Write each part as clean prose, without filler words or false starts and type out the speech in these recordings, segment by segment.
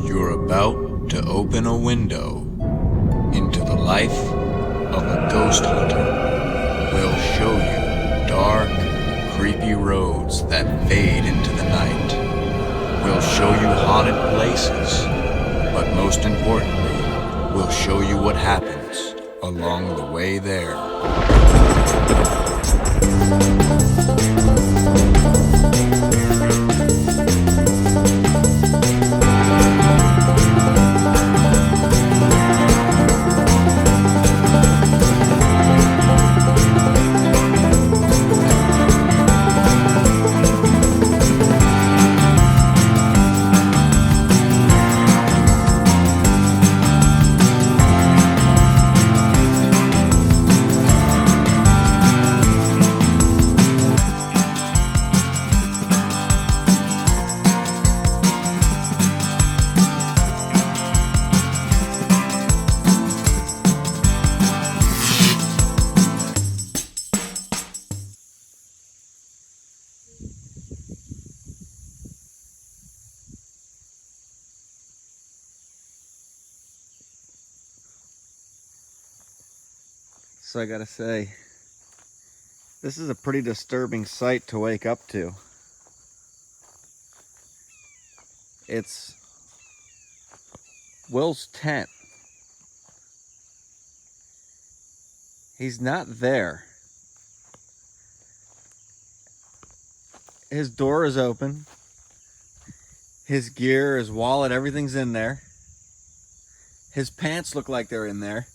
You're about to open a window into the life of a ghost hunter. We'll show you dark, creepy roads that fade into the night. We'll show you haunted places, but most importantly, we'll show you what happens along the way there. So I gotta say, this is a pretty disturbing sight to wake up to. It's Will's tent. He's not there. His door is open. His gear, his wallet, everything's in there. His pants look like they're in there.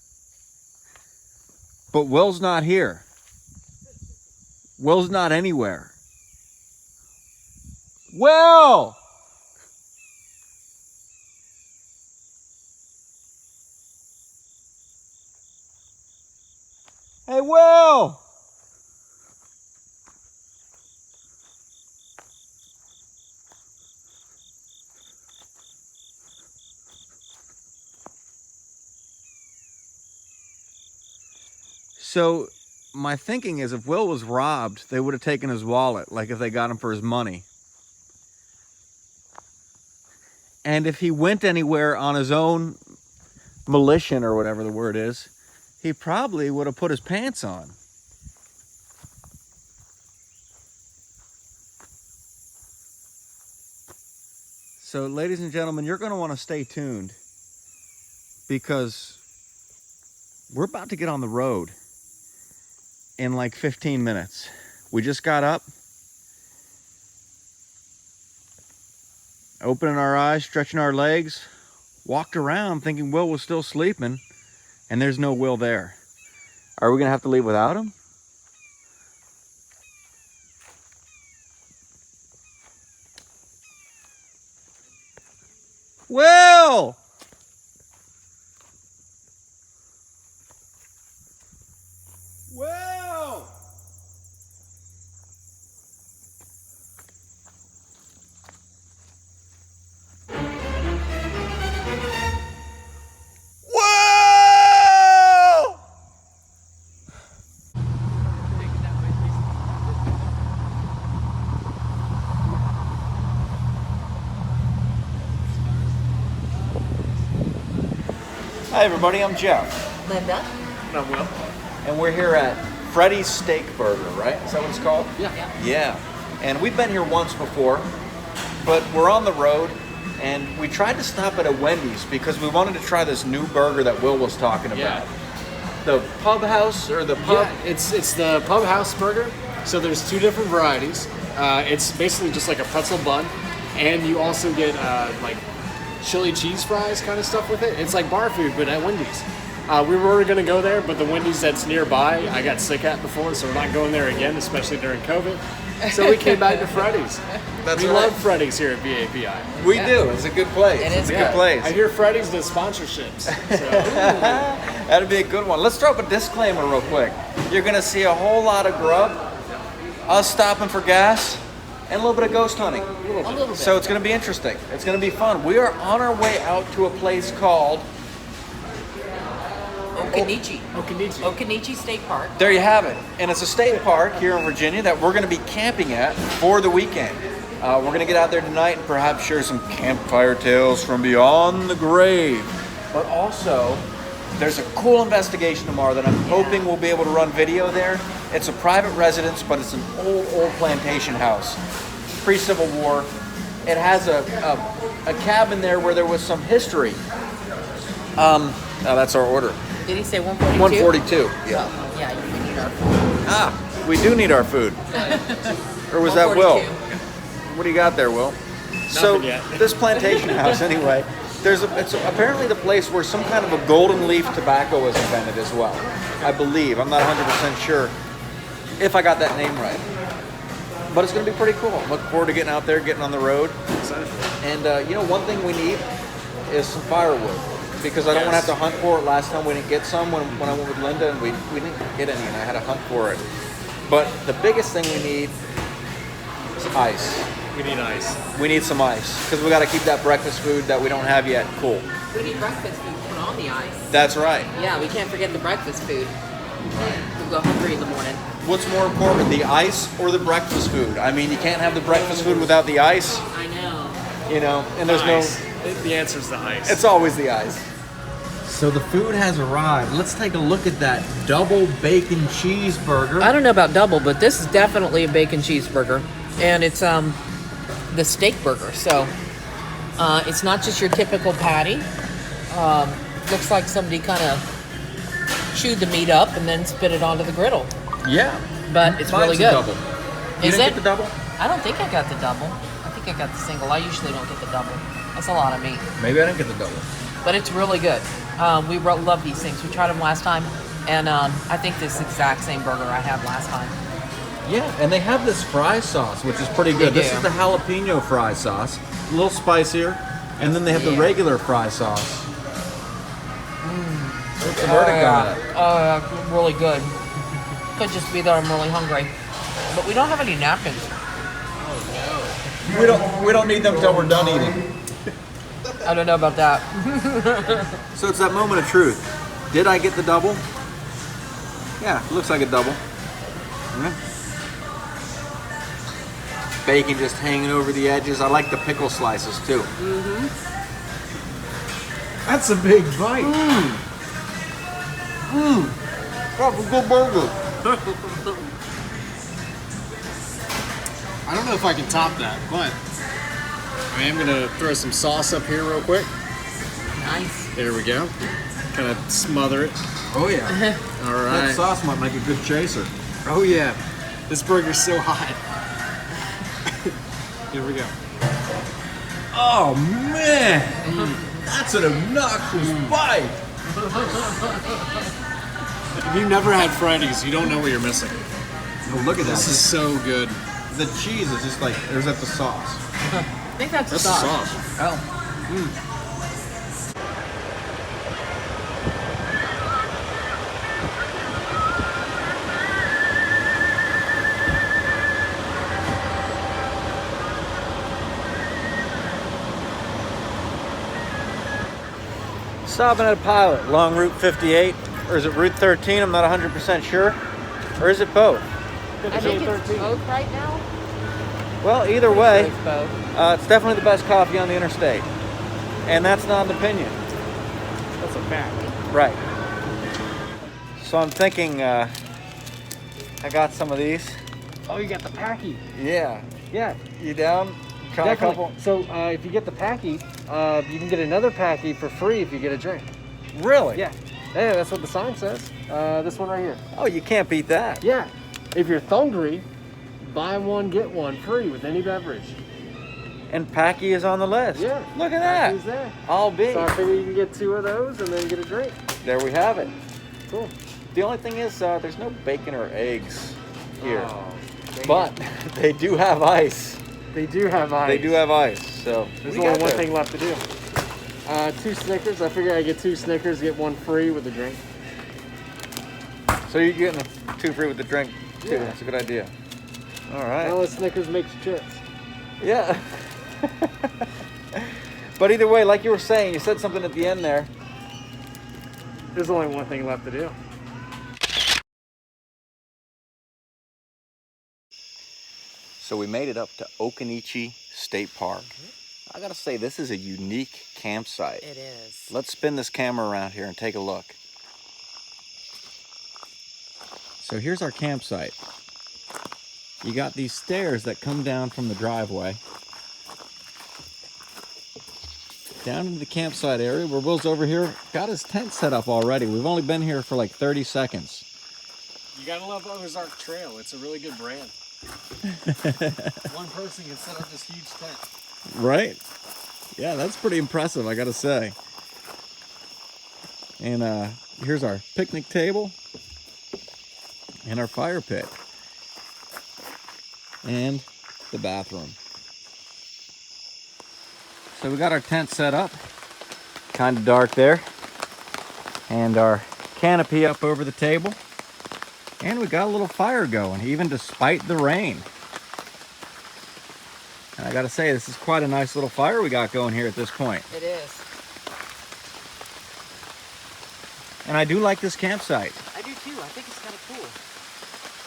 But Will's not here. Will's not anywhere. Will! Hey, Will! So my thinking is if Will was robbed, they would have taken his wallet, like if they got him for his money. And if he went anywhere on his own volition, or whatever the word is, he probably would have put his pants on. So ladies and gentlemen, you're going to want to stay tuned, because we're about to get on the road in like 15 minutes. We just got up, opening our eyes, stretching our legs, walked around thinking Will was still sleeping, and there's no Will there. Are we gonna have to leave without him? Will! Will! Will! Hi everybody, I'm Jeff. Linda. And I'm Will. And we're here at Freddy's Steak Burger, right? Is that what it's called? Yeah. Yeah. And we've been here once before, but we're on the road, and we tried to stop at a Wendy's because we wanted to try this new burger that Will was talking about. Yeah. The Pub House, or the Pub... Yeah, it's the Pub House burger. So there's two different varieties. It's basically just like a pretzel bun, and you also get like chili cheese fries kind of stuff with it. It's like bar food, but at Wendy's. We were going to go there, but the Wendy's that's nearby, I got sick at before, so we're not going there again, especially during COVID. So we came back to Freddy's. We love Freddy's here at VAPI. We do. It's a good place. It is a good place. I hear Freddy's does sponsorships. So. That'd be a good one. Let's throw up a disclaimer real quick. You're going to see a whole lot of Grub, us stopping for gas, and a little bit of ghost hunting. A little bit. So it's going to be interesting. It's going to be fun. We are on our way out to a place called Occoneechee State Park. There you have it. And it's a state park here in Virginia that we're going to be camping at for the weekend. We're going to get out there tonight and perhaps share some campfire tales from beyond the grave. But also, there's a cool investigation tomorrow that I'm hoping we'll be able to run video there. It's a private residence, but it's an old plantation house, pre-Civil War. It has a cabin there where there was some history. That's our order. Did he say 142? 142. Yeah. Oh, yeah, we need our food. We do need our food. Or was that Will? What do you got there, Will? So yet. this plantation house, anyway, it's apparently the place where some kind of a golden leaf tobacco was invented as well. I believe. I'm not 100% sure if I got that name right. But it's going to be pretty cool. I'm looking forward to getting out there, getting on the road. And one thing we need is some firewood. Because I don't want to have to hunt for it. Last time we didn't get some when I went with Linda, and we didn't get any, and I had to hunt for it. But the biggest thing we need is ice. We need ice. We need some ice, because we got to keep that breakfast food that we don't have yet cool. We need breakfast food put on the ice. That's right. Yeah, we can't forget the breakfast food. We'll go hungry in the morning. What's more important, the ice or the breakfast food? I mean, you can't have the breakfast food without the ice. I know. And there's Ice. The answer's the ice. It's always the ice. So the food has arrived. Let's take a look at that double bacon cheeseburger. I don't know about double, but this is definitely a bacon cheeseburger. And it's the steak burger. So it's not just your typical patty. Looks like somebody kind of chewed the meat up and then spit it onto the griddle. Yeah. But it's really Mine's good. a double. You Is didn't it? get the double? I don't think I got the double. I think I got the single. I usually don't get the double. That's a lot of meat. Maybe I didn't get the double. But it's really good. We love these things. We tried them last time, and I think this exact same burger I had last time. Yeah, and they have this fry sauce, which is pretty good. They This do. is the jalapeno fry sauce, a little spicier, and then they have the regular fry sauce. What's the verdict on it? Really good. Could just be that I'm really hungry, but we don't have any napkins. We don't need them till we're done eating. I don't know about that. So it's that moment of truth. Did I get the double? Yeah, it looks like a double. Yeah. Bacon just hanging over the edges. I like the pickle slices too. That's a big bite. That's a good burger. I don't know if I can top that, but I am going to throw some sauce up here real quick. Nice. There we go. Kind of smother it. Oh yeah. All That right. sauce might make a good chaser. Oh, yeah. This burger's so hot. Here we go. Oh man, that's an obnoxious bite. If you've never had Freddy's, you don't know what you're missing. Oh, look at that. This is so good. The cheese is just like, or is that the sauce? I think that's the That's the sauce. sauce. Oh. Stopping at a Pilot, long Route 58, or is it Route 13? I'm not 100% sure. Or is it both? I think it's both right now. Well, either way, It's both. it's definitely the best coffee on the interstate. And that's not an opinion. That's a fact. Right. So I'm thinking I got some of these. Oh, you got the Packy. Yeah. Yeah, You down? Try a couple? So if you get the Packy, you can get another Packy for free if you get a drink. Really? Yeah, that's what the sign says. This one right here. Oh, you can't beat that. Yeah, if you're hungry, buy one, get one free with any beverage. And Packy is on the list. Yeah. Look at that. Packy's there. I'll be. So I figure you can get 2 of those and then get a drink. There we have it. Cool. The only thing is there's no bacon or eggs here. Oh, dang But they do have ice. it. They do have ice. They do have ice. So There's we only got one the- thing left to do. 2 Snickers. I figure I get 2 Snickers, get 1 free with a drink. So you're getting 2 free with the drink too. Yeah. That's a good idea. All right. Well, Snickers makes chips. Yeah. But either way, like you were saying, you said something at the end there. There's only one thing left to do. So we made it up to Occoneechee State Park. I gotta say, this is a unique campsite. It is. Let's spin this camera around here and take a look. So here's our campsite. You got these stairs that come down from the driveway down into the campsite area where Will's over here got his tent set up already. We've only been here for like 30 seconds. You gotta love Ozark Trail. It's a really good brand. One person can set up this huge tent. Right? Yeah, that's pretty impressive, I gotta say. And here's our picnic table and our fire pit and the bathroom. So we got our tent set up, kind of dark there, and our canopy up over the table, and we got a little fire going, even despite the rain. And I gotta say, this is quite a nice little fire we got going here at this point. It is. And I do like this campsite. I do too. I think it's kind of cool.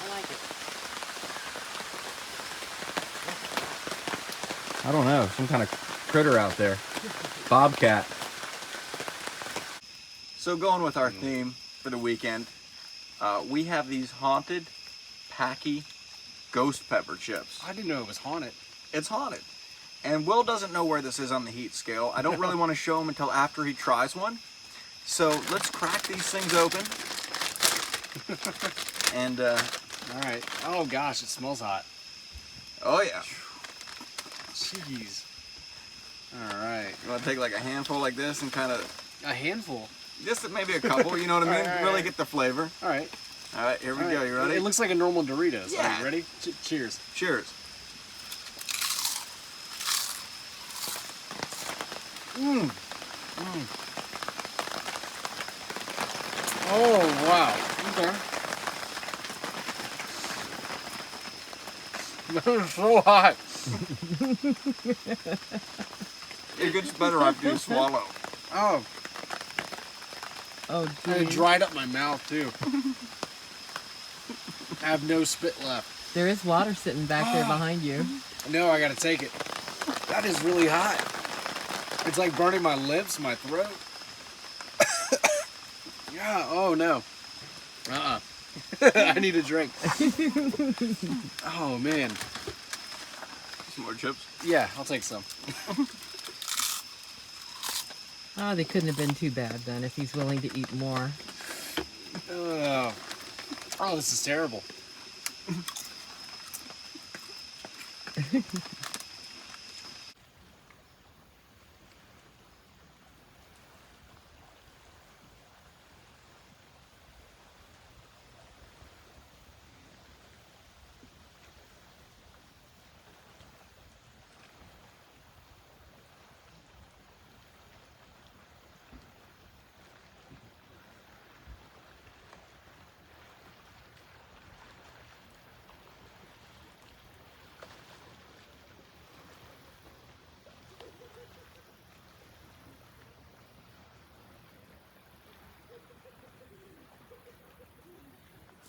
I like it. I don't know, some kind of critter out there. Bobcat. So going with our theme for the weekend, we have these haunted, packy, ghost pepper chips. I didn't know it was haunted. It's haunted. And Will doesn't know where this is on the heat scale. I don't really want to show him until after he tries one. So let's crack these things open. And, All right. Oh gosh, it smells hot. oh yeah. Jeez. All right. You want to take like a handful like this and kind of, A handful. just maybe a couple, you know what I mean? All right. Really get the flavor. All right. All right, here we All go. right. You ready? It looks like a normal Doritos. Yeah. Are you ready? Cheers. Cheers. Oh wow. Okay. That is so hot. It gets better after you swallow. Oh, Oh, and it geez. dried up my mouth too. I have no spit left. There is water sitting back there behind you. No, I gotta take it. That is really hot. It's like burning my lips, my throat. Yeah, oh no. I need a drink. Oh man. Some more chips. Yeah, I'll take some. Oh, they couldn't have been too bad then if he's willing to eat more. Oh, this is terrible.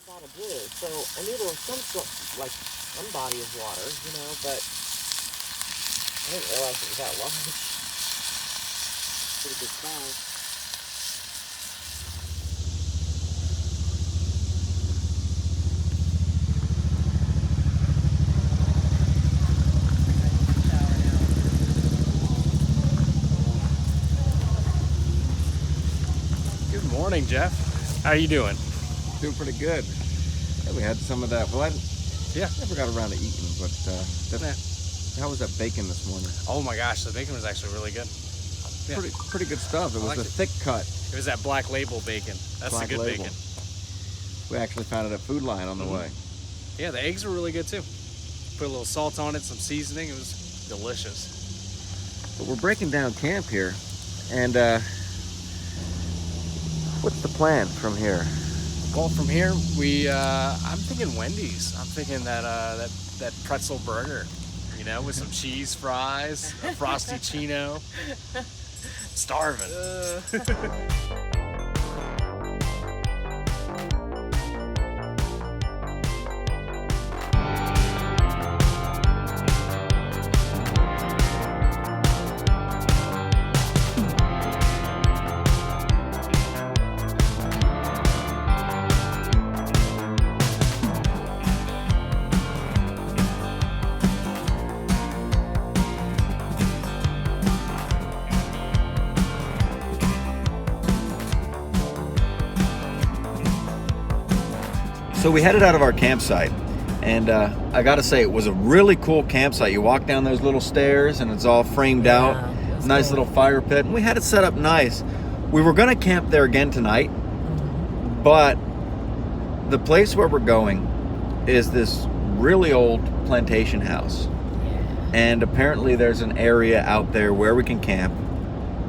Bottle blue. So I knew there was some body of water, you know, but I didn't realize it was that large. Pretty good size. Good morning, Jeff. How you doing? Doing pretty good. Yeah, we had some of that. Well, I Yeah. never got around to eating, but how was that bacon this morning? Oh my gosh, the bacon was actually really good. Yeah. Pretty good stuff. It was liked a it. thick cut. It was that Black Label bacon. That's Black the good Label. bacon. We actually found it at Food Lion on the way. Yeah, the eggs were really good too. Put a little salt on it, some seasoning. It was delicious. But we're breaking down camp here, and what's the plan from here? Well, from here, I'm thinking Wendy's. I'm thinking that pretzel burger, you know, with some cheese fries, a frosty chino. Starving. So we headed out of our campsite, and I gotta say, it was a really cool campsite. You walk down those little stairs and it's all framed out. that's Nice cool. little fire pit, and we had it set up nice. We were gonna camp there again tonight, but the place where we're going is this really old plantation house. And apparently there's an area out there where we can camp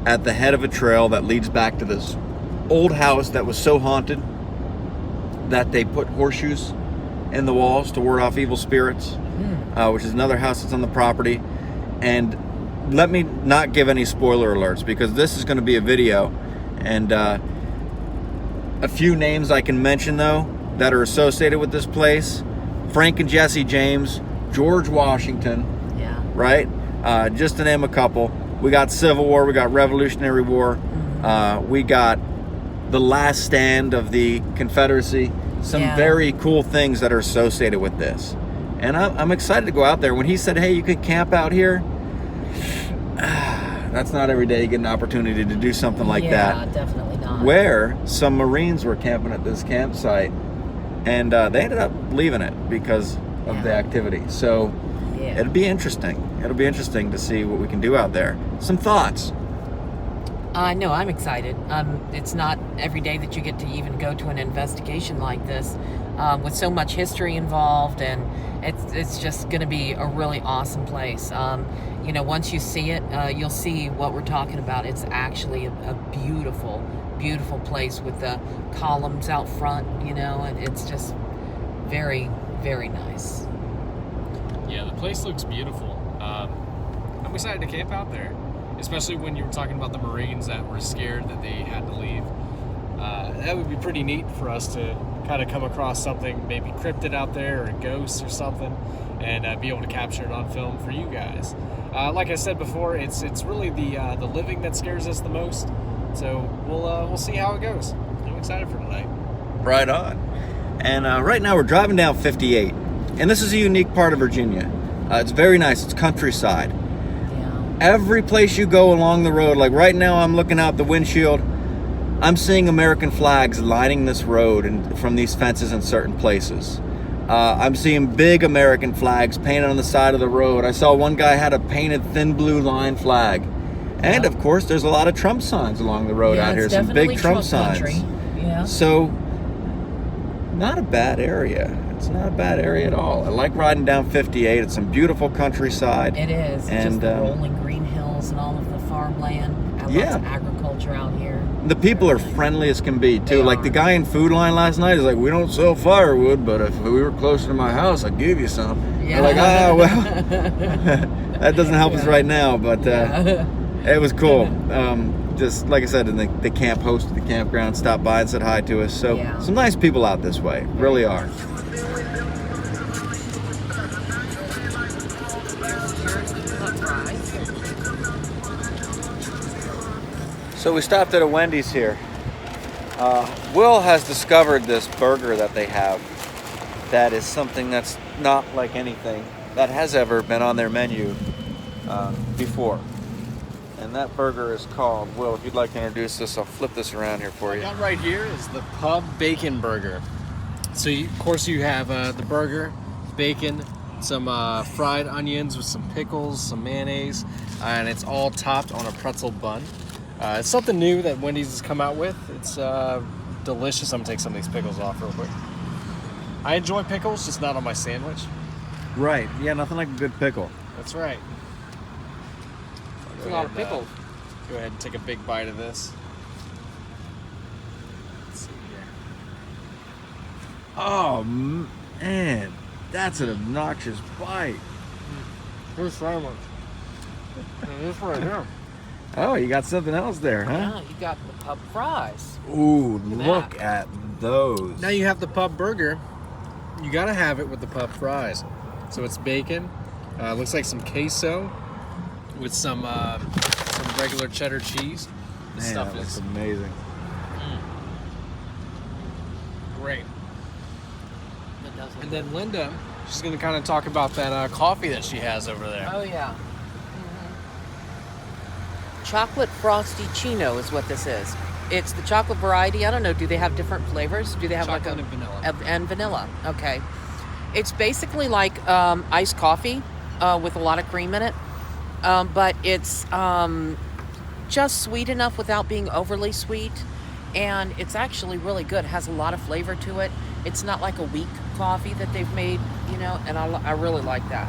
at the head of a trail that leads back to this old house that was so haunted that they put horseshoes in the walls to ward off evil spirits, which is another house that's on the property. And let me not give any spoiler alerts, because this is going to be a video, and a few names I can mention though that are associated with this place: Frank and Jesse James, George Washington, right? Just to name a couple. We got Civil War, we got Revolutionary War, we got the last stand of the Confederacy. Some very cool things that are associated with this. And I'm excited to go out there. When he said, hey, you could camp out here, that's not every day you get an opportunity to do something like that. Yeah, definitely not. Where some Marines were camping at this campsite, and they ended up leaving it because of the activity. So it'll be interesting. It'll be interesting to see what we can do out there. Some thoughts? No, I'm excited. It's not every day that you get to even go to an investigation like this, with so much history involved, and it's just going to be a really awesome place. You know, once you see it, you'll see what we're talking about. It's actually a beautiful, beautiful place with the columns out front, you know, and it's just very, very nice. Yeah, the place looks beautiful. I'm excited to camp out there, especially when you were talking about the Marines that were scared that they had to leave. That would be pretty neat for us to kind of come across something, maybe cryptid out there, or a ghost or something, and be able to capture it on film for you guys. Like I said before, it's really the living that scares us the most. So we'll see how it goes. I'm excited for tonight. Right on. And right now we're driving down 58, and this is a unique part of Virginia. It's very nice. It's countryside. Every place you go along the road, like right now I'm looking out the windshield, I'm seeing American flags lining this road and from these fences in certain places. I'm seeing big American flags painted on the side of the road. I saw one guy had a painted thin blue line flag. And of course there's a lot of Trump signs along the road out here, some big Trump signs. Yeah. So, not a bad area. It's not a bad area at all. I like riding down 58. It's some beautiful countryside. It is. And just the rolling green hills and all of the farmland. I love agriculture out here. The people are friendly as can be, too. They Like are. the guy in Food Line last night is like, we don't sell firewood, but if we were closer to my house, I'd give you some. Yeah. We're like, well, that doesn't help us right now, but it was cool. Just like I said, and the camp host of the campground stopped by and said hi to us. So some nice people out this way, really are. So we stopped at a Wendy's here. Will has discovered this burger that they have that is something that's not like anything that has ever been on their menu before. And that burger is called, Will, if you'd like to introduce this, I'll flip this around here for you. What I got right here is the Pub Bacon Burger. So, of course, you have the burger, bacon, some fried onions with some pickles, some mayonnaise, and it's all topped on a pretzel bun. It's something new that Wendy's has come out with. It's delicious. I'm gonna take some of these pickles off real quick. I enjoy pickles, just not on my sandwich. Right, yeah, nothing like a good pickle. That's right. That's a lot of pickles. Go ahead and take a big bite of this. Let's see here. Oh, man, that's an obnoxious bite. Here's sandwich. And this right here. Oh, you got something else there, huh? Yeah, you got the pub fries. Ooh, Look at look that. at those. Now you have the pub burger. You gotta have it with the pub fries. So it's bacon. Looks like some queso with some regular cheddar cheese. The Man, stuff that looks is amazing. great. It does look And then Linda, she's gonna kind of talk about that coffee that she has over there. Oh, yeah. Chocolate Frosty Chino is what this is. It's the chocolate variety. I don't know. Do they have different flavors? Do they have Chocolate like and vanilla. And vanilla. Okay. It's basically like iced coffee with a lot of cream in it, but it's just sweet enough without being overly sweet, and it's actually really good. It has a lot of flavor to it. It's not like a weak coffee that they've made, you know, and I really like that.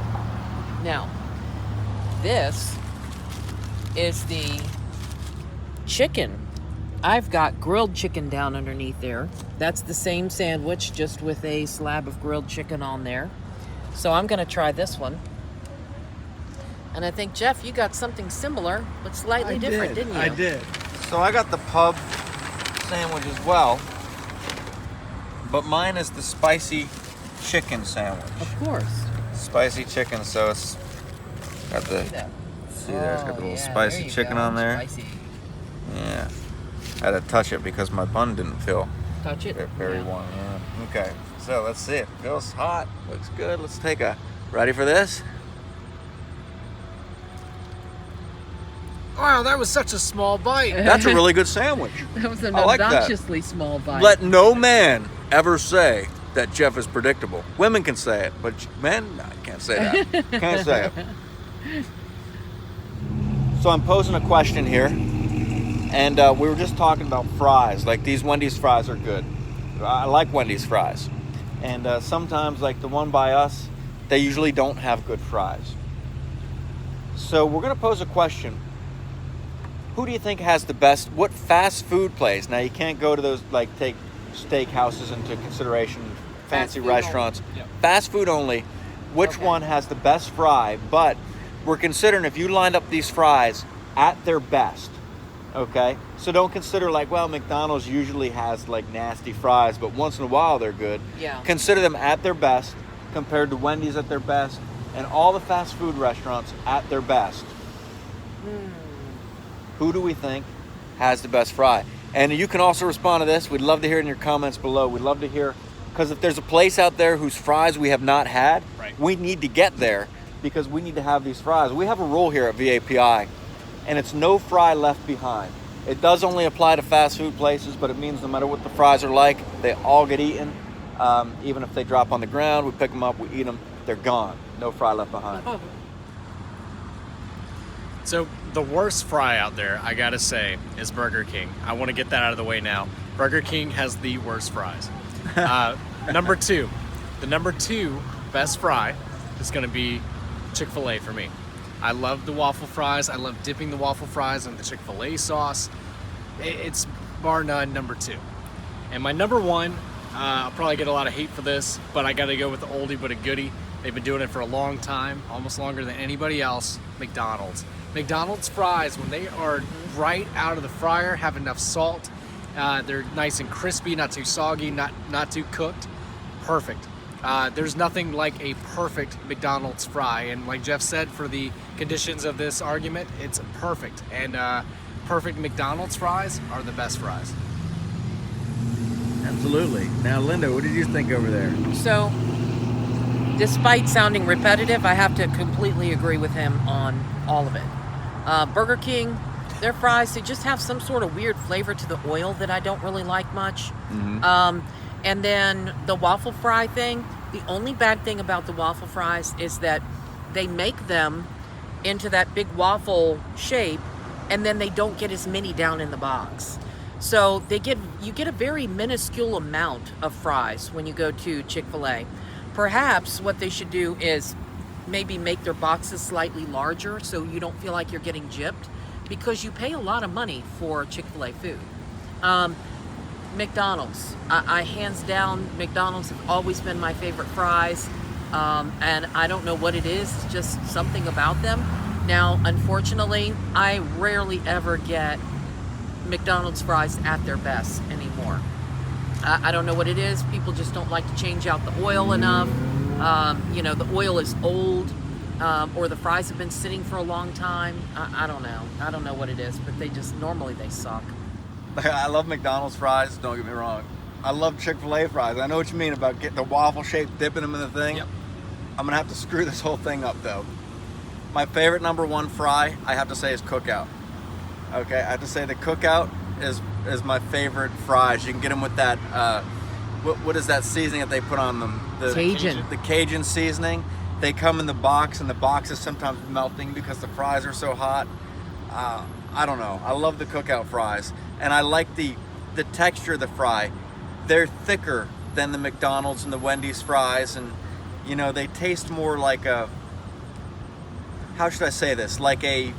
Now, this is the chicken. I've got grilled chicken down underneath there. That's the same sandwich, just with a slab of grilled chicken on there. So I'm gonna try this one. And I think, Jeff, you got something similar, but slightly different, didn't you? I did. So I got the pub sandwich as well, but mine is the spicy chicken sandwich. Of course. Spicy chicken, so it's got the, see there, it's got the little spicy chicken on there. Spicy. Yeah. I had to touch it because my bun didn't feel Touch it. very warm. Yeah. Okay, so let's see it. Feels hot, looks good. Let's take a, ready for this? Wow, that was such a small bite. That's a really good sandwich. That was an I like that. obnoxiously small bite. Let no man ever say that Jeff is predictable. Women can say it, but men, no, I can't say that. Can't say it. So I'm posing a question here, and we were just talking about fries. Like, these Wendy's fries are good. I like Wendy's fries. And sometimes, like the one by us, they usually don't have good fries. So we're going to pose a question. Who do you think has the best, what fast food place? Now, you can't go to those, like, take steak houses into consideration, fancy food restaurants. only. Yep. Fast food only. Which Okay. one has the best fry? But we're considering if you lined up these fries at their best, okay? So don't consider like, well, McDonald's usually has like nasty fries, but once in a while they're good. Yeah. Consider them at their best compared to Wendy's at their best and all the fast food restaurants at their best. Who do we think has the best fry? And you can also respond to this. We'd love to hear in your comments below. We'd love to hear, because if there's a place out there whose fries we have not had, Right. we need to get there because we need to have these fries. We have a rule here at VAPI, and it's no fry left behind. It does only apply to fast food places, but it means no matter what the fries are like, they all get eaten. Even if they drop on the ground, we pick them up, we eat them, they're gone. No fry left behind. So the worst fry out there, I gotta say, is Burger King. I want to get that out of the way now. Burger King has the worst fries. Number two, the number two best fry is gonna be Chick-fil-A for me. I love the waffle fries. I love dipping the waffle fries in the Chick-fil-A sauce. It's bar none number two. And my number one, I'll probably get a lot of hate for this, but I gotta go with the oldie but a goodie. They've been doing it for a long time, almost longer than anybody else, McDonald's. McDonald's fries, when they are right out of the fryer, have enough salt, they're nice and crispy, not too soggy, not too cooked, perfect. There's nothing like a perfect McDonald's fry, and like Jeff said, for the conditions of this argument, it's perfect. And perfect McDonald's fries are the best fries. Absolutely. Now, Linda, what did you think over there? So, despite sounding repetitive, I have to completely agree with him on all of it. Burger King, their fries, they just have some sort of weird flavor to the oil that I don't really like much. And then the waffle fry thing, the only bad thing about the waffle fries is that they make them into that big waffle shape, and then they don't get as many down in the box. So you get a very minuscule amount of fries when you go to Chick-fil-A. Perhaps what they should do is maybe make their boxes slightly larger so you don't feel like you're getting gypped, because you pay a lot of money for Chick-fil-A food. McDonald's, I hands down, McDonald's have always been my favorite fries, and I don't know what it is, just something about them. Now, unfortunately, I rarely ever get McDonald's fries at their best anymore. I don't know what it is. People just don't like to change out the oil enough. The oil is old, or the fries have been sitting for a long time. I don't know. I don't know what it is, but normally they suck. I love McDonald's fries, don't get me wrong. I love Chick-fil-A fries. I know what you mean about getting the waffle shape, dipping them in the thing. Yep. I'm gonna have to screw this whole thing up though. My favorite number one fry, I have to say, is Cookout. Okay, I have to say the Cookout is my favorite fries. You can get them with that. What is that seasoning that they put on them? The Cajun. The Cajun seasoning. They come in the box, and the box is sometimes melting because the fries are so hot. I don't know. I love the cookout fries, and I like the texture of the fry. They're thicker than the McDonald's and the Wendy's fries, and you know, they taste more like a, how should I say this? Like a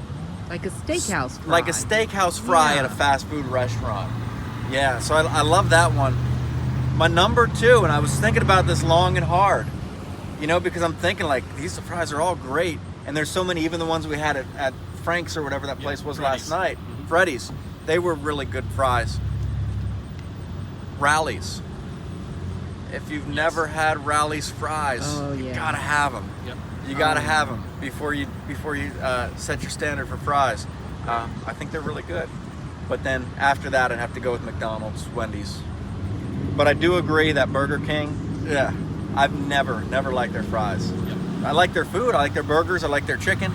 steakhouse fry. Like a steakhouse fry at a fast food restaurant. Yeah, so I love that one. My number 2, and I was thinking about this long and hard, you know, because I'm thinking like these fries are all great, and there's so many, even the ones we had at Frank's or whatever that place was Freddy's. last night. Freddy's, they were really good fries. Rallies. If you've never had Rallies fries, you gotta have them. Yep. You gotta have them before you set your standard for fries. I think they're really good. But then after that, I'd have to go with McDonald's, Wendy's. But I do agree that Burger King, I've never liked their fries. Yep. I like their food, I like their burgers, I like their chicken,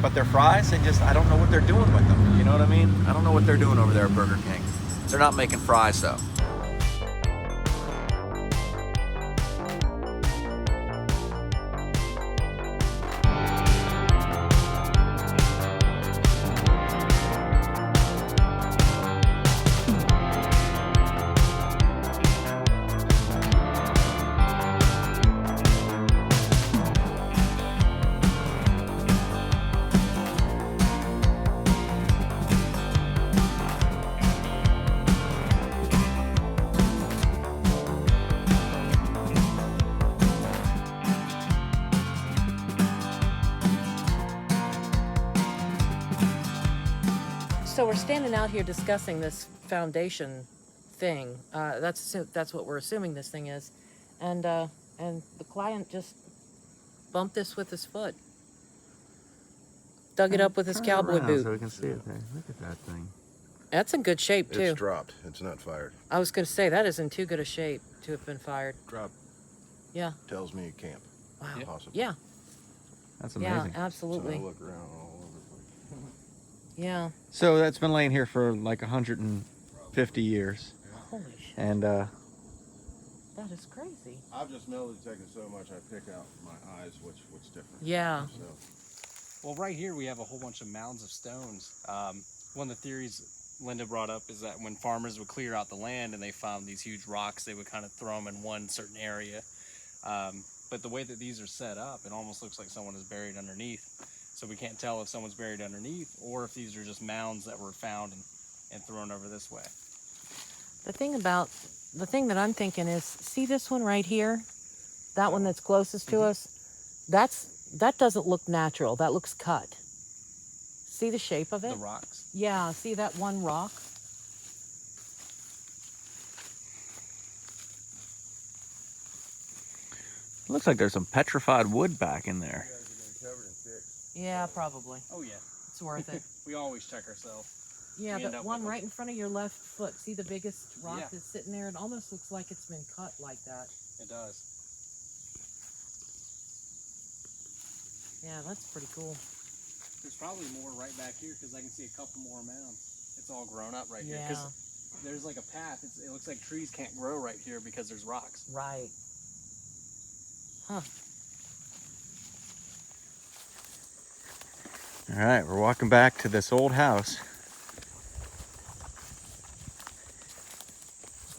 but their fries, I don't know what they're doing with them. You know what I mean? I don't know what they're doing over there at Burger King. They're not making fries though. So we're standing out here discussing this foundation thing. That's what we're assuming this thing is, and the client just bumped this with his foot, dug it up with his cowboy boot. So we can see it there. Look at that thing. That's in good shape too. It's dropped. It's not fired. I was going to say that is in too good a shape to have been fired. Drop Yeah. tells me camp. Wow. Possibly. Yeah. That's Yeah. amazing. Absolutely. So I look around all over the place. Yeah. So that's been laying here for like 150 years. Holy shit. And That is crazy. I've just metal detected so much I pick out my eyes what's different. Yeah. So Well, right here we have a whole bunch of mounds of stones. One of the theories Linda brought up is that when farmers would clear out the land and they found these huge rocks, they would kind of throw them in one certain area. But the way that these are set up, it almost looks like someone is buried underneath. So we can't tell if someone's buried underneath or if these are just mounds that were found and thrown over this way. The thing that I'm thinking is, see this one right here? That one that's closest to us? That doesn't look natural. That looks cut. See the shape of it? The rocks. Yeah, see that one rock? looks like there's some petrified wood back in there. Yeah, probably. Oh yeah. It's worth it. We always check ourselves. Yeah, We end but up one with a- right in front of your left foot. See the biggest rock Yeah. that's sitting there? It almost looks like it's been cut like that. It does. Yeah, that's pretty cool. There's probably more right back here because I can see a couple more mounds. It's all grown up right here. Yeah. Because there's like a path. It looks like trees can't grow right here because there's rocks. Right. Huh. All right, we're walking back to this old house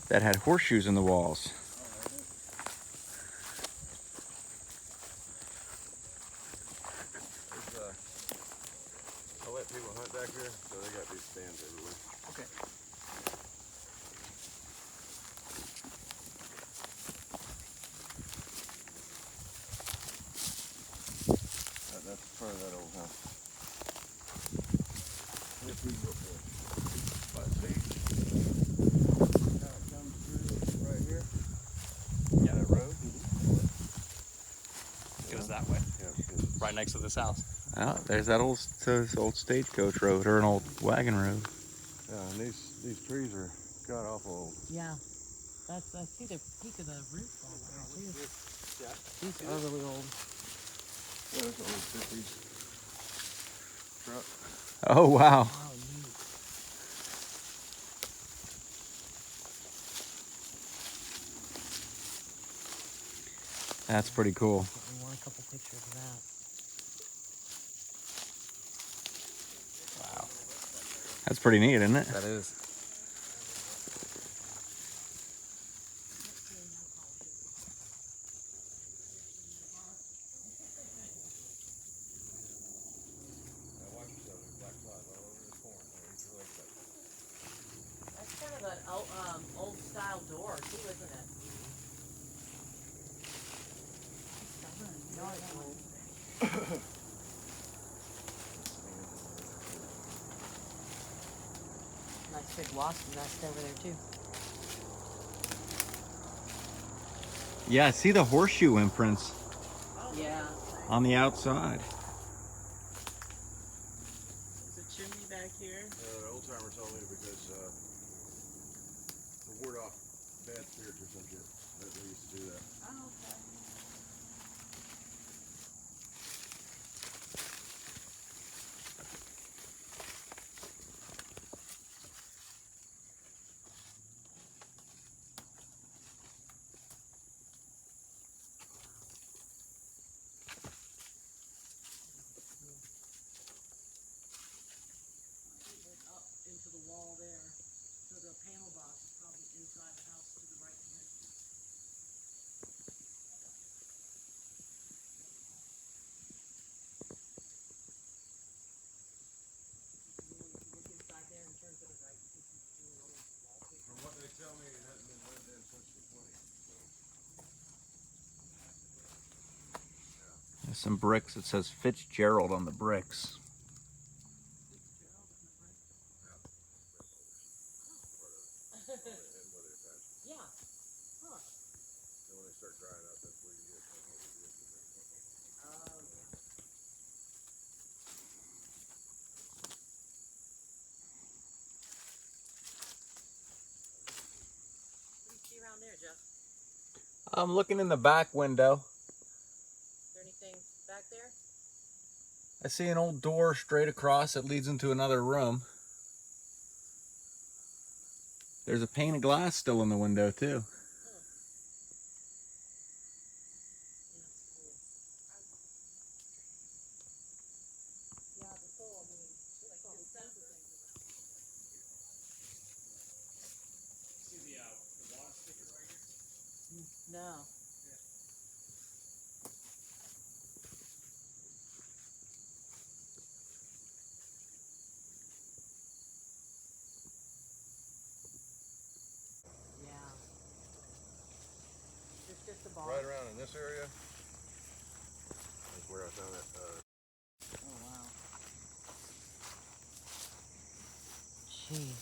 that had horseshoes in the walls. I let people hunt back here, so they got these stands everywhere. Okay. That's part of that old house. If we go for it. By the Now it comes through right here. Yeah. That road. Goes that way. Yeah, because Right next to this house. Oh, there's that old stagecoach road or an old wagon road. yeah, and these trees are god awful old. Yeah. I see the peak of the roof on there, too. These are really old. Yeah, that's an old 50s truck. Oh, wow. Oh, neat. That's pretty cool. We want a couple pictures of that. Wow. That's pretty neat, isn't it? That is. That's kind of an old style door too, isn't it? No, it's old. Nice big wasp nest over there too. Yeah, I see the horseshoe imprints Yeah. on the outside. There's a chimney back here. The old timer told me because to ward off bad spirits or some shit. They used to do that. Oh, okay. Up into the wall there. So the panel box is probably inside the house to the right of it. Look inside there and turn to the right. You can see an old wallpaper. From what they tell me, it hasn't been lived in since the 20s. There's some bricks. It says Fitzgerald on the bricks. Yeah. And when they start drying up, that's where you get some of the Oh, yeah. What do you see around there, Jeff? I'm looking in the back window. Is there anything back there? I see an old door straight across that leads into another room. There's a pane of glass still in the window too. Yeah, the whole, I mean, like the sense of things. See the water sticker right here? No. Yeah. Is this just a bar? Right around in this area is where I found that. Oh, wow. Jeez.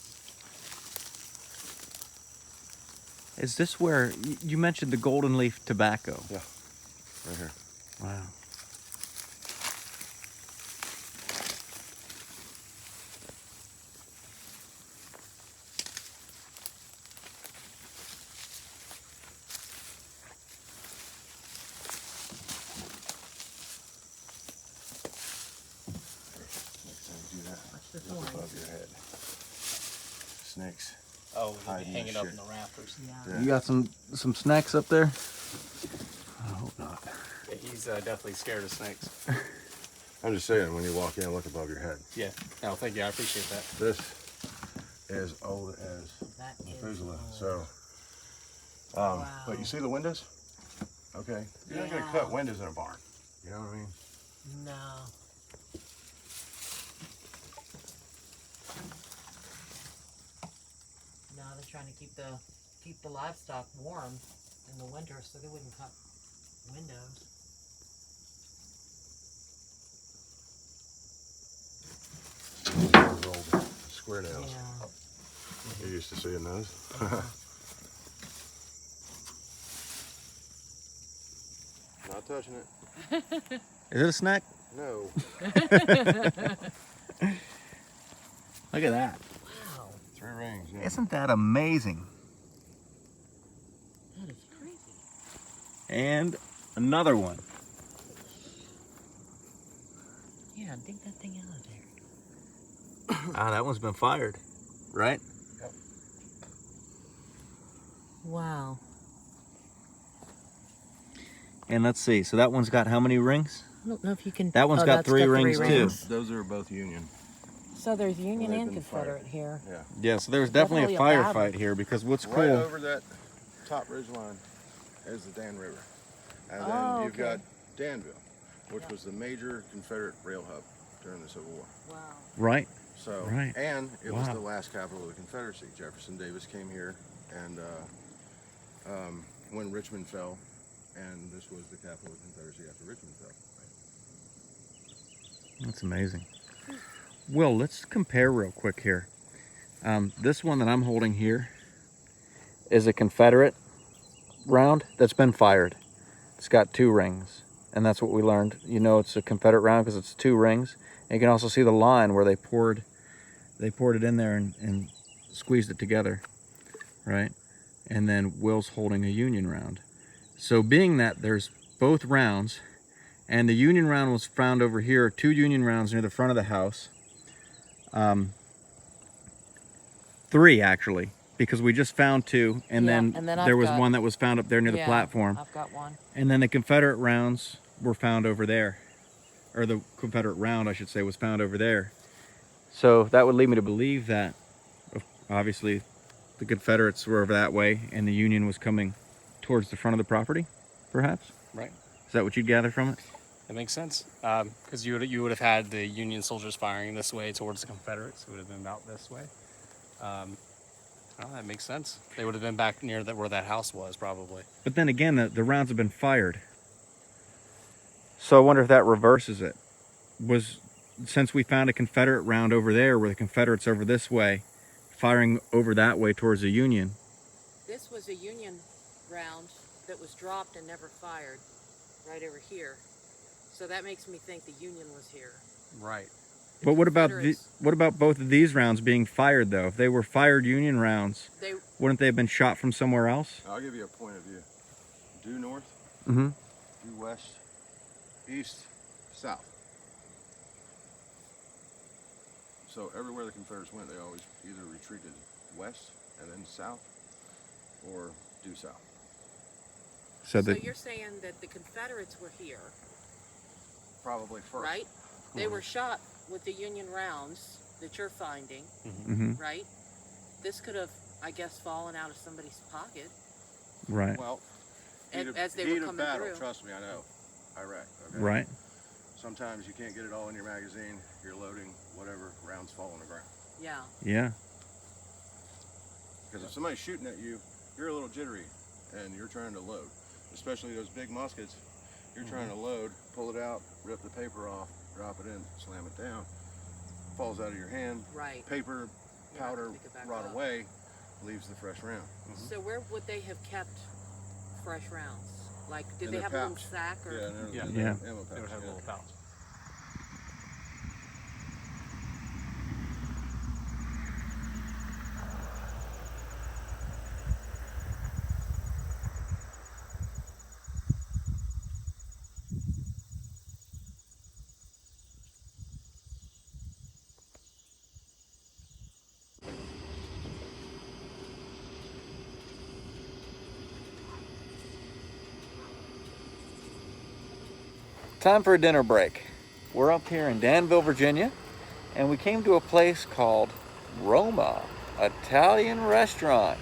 Is this where you mentioned the golden leaf tobacco? Yeah, right here. Wow. Next time you do that, this look one? above your head. Snakes. Oh, Hiding hang it the up shit. in the rafters. Yeah. You got some snacks up there? I hope not. Yeah, he's definitely scared of snakes. I'm just saying, when you walk in, look above your head. Yeah. No, thank you. I appreciate that. This is old as That is Methuselah. old. So, Wow. but you see the windows? Okay, you're not gonna Yeah. cut windows in a barn. You know what I mean? No. No, they're trying to keep the livestock warm in the winter, so they wouldn't cut windows. Those old square nails. Yeah. You're used to seeing those. Not touching it. Is it a snack? No. Look at that. Wow. 3 rings. Yeah. Isn't that amazing? That is crazy. And another one. Yeah, dig that thing out of there. Ah, that one's been fired, right? Yep. Wow. And let's see. So that one's got how many rings? I don't know if you can. That one's got that's three rings, too. Those are both Union. So there's Union They've and been Confederate fired. here. Yeah. Yeah, so there's definitely a Definitely a firefight here because what's Right cool. over that top ridge line is the Dan River. And then Oh, you've okay. got Danville, which was the major Confederate rail hub during the Civil War. Wow. Right. So, Right. and it was Wow. the last capital of the Confederacy. Jefferson Davis came here, and when Richmond fell, and this was the capital of the Confederacy after Richmond fell. That's amazing. Will, let's compare real quick here. This one that I'm holding here is a Confederate round that's been fired. It's got 2 rings, and that's what we learned. You know it's a Confederate round because it's 2 rings. And you can also see the line where they poured it in there and squeezed it together, right? And then Will's holding a Union round. So being that there's both rounds, and the Union round was found over here, 2 Union rounds near the front of the house. 3 actually, because we just found 2, and Yeah, then and then there I've was got- one that was found up there near the Yeah, platform. I've got one. And then the Confederate rounds were found over there. Or the Confederate round, I should say, was found over there. So that would lead me to believe that, obviously, the Confederates were over that way, and the Union was coming towards the front of the property, perhaps? Right. Is that what you'd gather from it? That makes sense. Because you would have had the Union soldiers firing this way towards the Confederates. It would have been about this way. Oh, that makes sense. They would have been back near where that house was, probably. But then again, the rounds have been fired. So I wonder if that reverses it. Since we found a Confederate round over there, where the Confederates over this way, firing over that way towards the Union. This was a Union round that was dropped and never fired, right over here. So that makes me think the Union was here. Right. But what about Confederates- what about both of these rounds being fired though? If they were fired Union rounds, They wouldn't they have been shot from somewhere else? I'll give you a point of view. Due north, Mm-hmm. due west, east, south. So everywhere the Confederates went, they always either retreated west and then south, or due south. So So that you're saying that the Confederates were here, Probably first. right? They were shot with the Union rounds that you're finding, hmm right? This could have, I guess, fallen out of somebody's pocket. right, Well, And heat of- as they were heat of coming battle, through. trust me, I know. Iraq. Okay? right. Sometimes you can't get it all in your magazine. You're loading whatever rounds fall on the ground. Yeah. Yeah, Because if somebody's shooting at you, you're a little jittery, and you're trying to load. Especially those big muskets. You're trying to load, pull it out, rip the paper off, drop it in, slam it down. Falls out of your hand. Right. Paper, You have to powder, pick it back rot up. away, leaves the fresh round. So where would they have kept fresh rounds? Like, did In they their have a little pouch. sack or? Yeah, and Yeah. in Yeah. their ammo pouch, They would have a yeah. little pouch. Time for a dinner break. We're up here in Danville, Virginia, and we came to a place called Roma Italian Restaurant.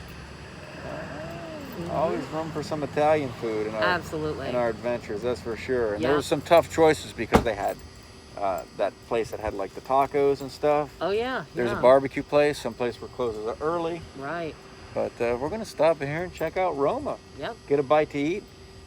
Always room for some Italian food in Absolutely. our adventures, that's for sure. And there Yeah. were some tough choices because they had that place that had like the tacos and stuff. Oh yeah. There's yeah. a barbecue place, some place where it closes early. Right. But we're gonna stop in here and check out Roma. Yep. Get a bite to eat,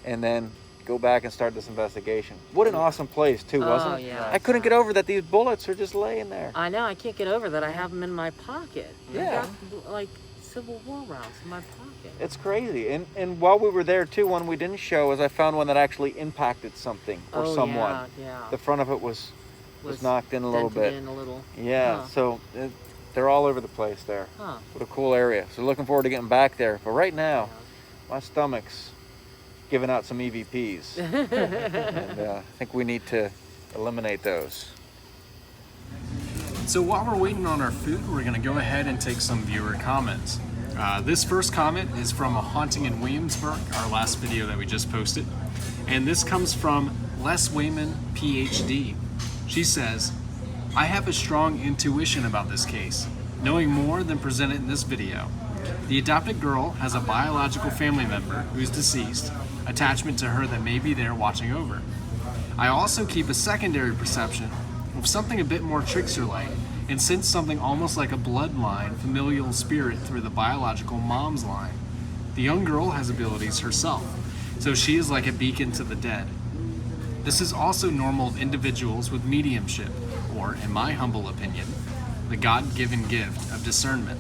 and then go back and start this investigation. What an awesome place too, wasn't Oh, it? yeah. I couldn't get over that these bullets are just laying there. I know. I can't get over that. I have them in my pocket. Yeah. I've got, like Civil War rounds in my pocket. It's crazy. And while we were there too, one we didn't show is I found one that actually impacted something or oh, someone. Yeah. Yeah. The front of it was knocked in a little dented bit. In a little. Yeah. Huh. So they're all over the place there. Huh. What a cool area. So looking forward to getting back there. But right now, my stomach's giving out some EVPs. And I think we need to eliminate those. So while we're waiting on our food, we're going to go ahead and take some viewer comments. This first comment is from a haunting in Williamsburg, our last video that we just posted. And this comes from Les Wayman, PhD. She says, I have a strong intuition about this case, knowing more than presented in this video. The adopted girl has a biological family member who's deceased, attachment to her that may be there watching over. I also keep a secondary perception of something a bit more trickster-like, and sense something almost like a bloodline familial spirit through the biological mom's line. The young girl has abilities herself, so she is like a beacon to the dead. This is also normal of individuals with mediumship, or, in my humble opinion, the God-given gift of discernment.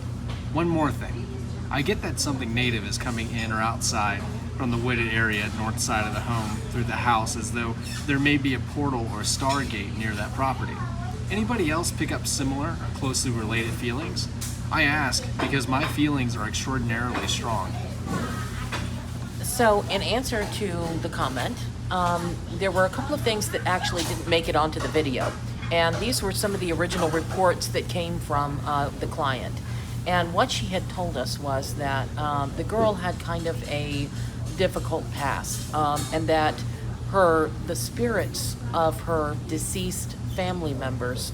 One more thing. I get that something native is coming in or outside from the wooded area north side of the home through the house, as though there may be a portal or a stargate near that property. Anybody else pick up similar or closely related feelings? I ask because my feelings are extraordinarily strong. So, in answer to the comment, there were a couple of things that actually didn't make it onto the video. And these were some of the original reports that came from the client. And what she had told us was that the girl had kind of a difficult past, and that the spirits of her deceased family members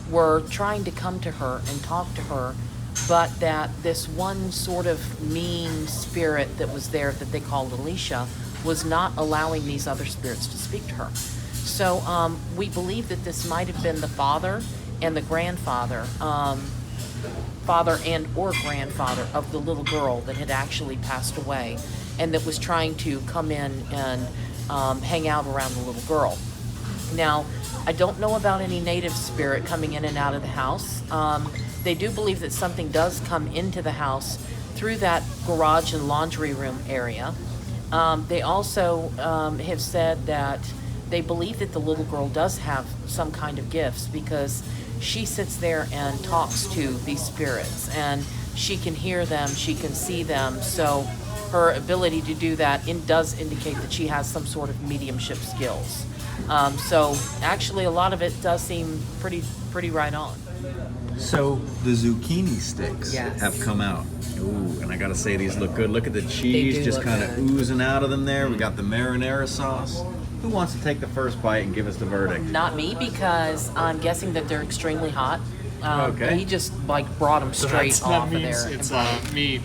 were trying to come to her and talk to her, but that this one sort of mean spirit that was there that they called Alicia was not allowing these other spirits to speak to her. So we believe that this might have been the father and the grandfather, father and or grandfather of the little girl that had actually passed away, and that was trying to come in and hang out around the little girl. Now, I don't know about any native spirit coming in and out of the house. They do believe that something does come into the house through that garage and laundry room area. They also have said that they believe that the little girl does have some kind of gifts, because she sits there and talks to these spirits, and she can hear them, she can see them. So her ability to do that does indicate that she has some sort of mediumship skills. So actually a lot of it does seem pretty right on. So the zucchini sticks Yes. have come out. Ooh, and I gotta say these look good. Look at the cheese do just look kind of good. oozing out of them there. We got the marinara sauce. Who wants to take the first bite and give us the verdict? Not me, because I'm guessing that they're extremely hot. Okay. He just brought them straight that off of means there. it's me.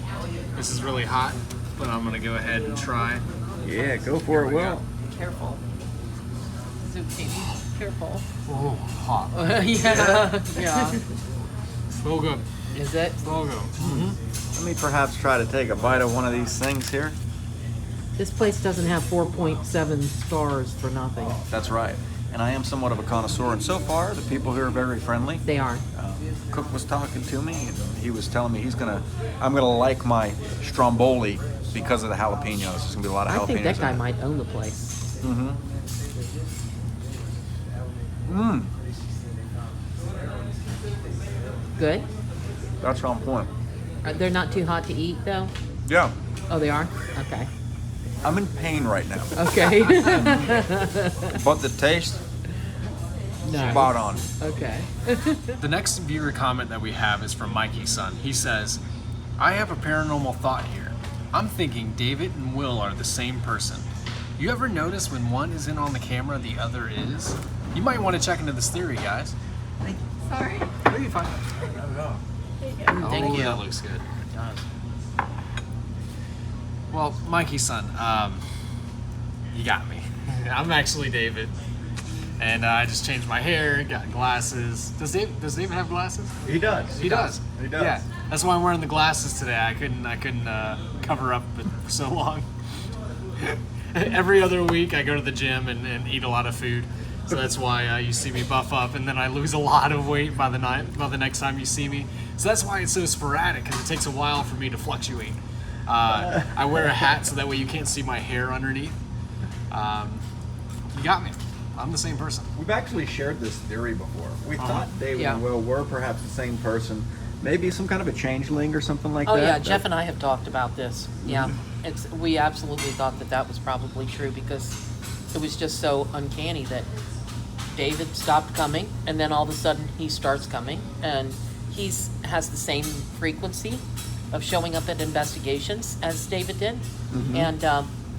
This is really hot, but I'm gonna go ahead and try. Yeah, go for it, Will. Careful. Zucchini, careful. Oh, hot. Yeah. So good. Is it? So good. Let me perhaps try to take a bite of one of these things here. This place doesn't have 4.7 stars for nothing. That's right. And I am somewhat of a connoisseur, and so far the people here are very friendly. They are. Cook was talking to me, and he was telling me I'm gonna like my stromboli because of the jalapenos. There's gonna be a lot of jalapenos. I think that in guy it. might own the place. Good. That's on point. They're not too hot to eat, though? Yeah, Oh, they are? Okay. I'm in pain right now, Okay. but the taste, Nice. spot on. Okay. The next viewer comment that we have is from Mikey's son. He says, I have a paranormal thought here. I'm thinking David and Will are the same person. You ever notice when one is in on the camera, the other is? You might want to check into this theory, guys. Sorry. It'll be fine. Thank you. That looks good. Well, Mikey's son, you got me. I'm actually David. And I just changed my hair, got glasses. Does David have glasses? He does. He does. He does. Yeah, that's why I'm wearing the glasses today. I couldn't cover up it for so long. Every other week, I go to the gym and eat a lot of food, so that's why you see me buff up, and then I lose a lot of weight by the next time you see me. So that's why it's so sporadic, because it takes a while for me to fluctuate. I wear a hat so that way you can't see my hair underneath. You got me. I'm the same person. We've actually shared this theory before. We thought David Yeah. and Will were perhaps the same person. Maybe some kind of a changeling or something like Oh that. yeah, but- Jeff and I have talked about this. Yeah, we absolutely thought that was probably true, because it was just so uncanny that David stopped coming, and then all of a sudden he starts coming, and has the same frequency of showing up at investigations as David did, and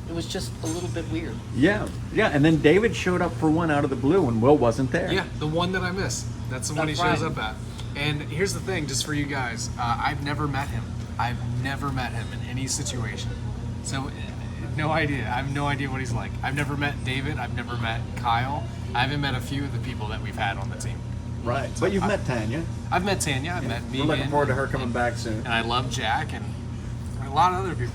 It was just a little bit weird. Yeah, yeah. And then David showed up for one out of the blue when Will wasn't there. Yeah, the one that I missed. That's the one he That's shows right. up at. And here's the thing, just for you guys, I've never met him. I've never met him in any situation. So, no idea. I have no idea what he's like. I've never met David. I've never met Kyle. I haven't met a few of the people that we've had on the team. Right. But you've met Tanya. I've met Tanya. I've met We're Megan. looking forward to her coming back soon. And I love Jack and a lot of other people.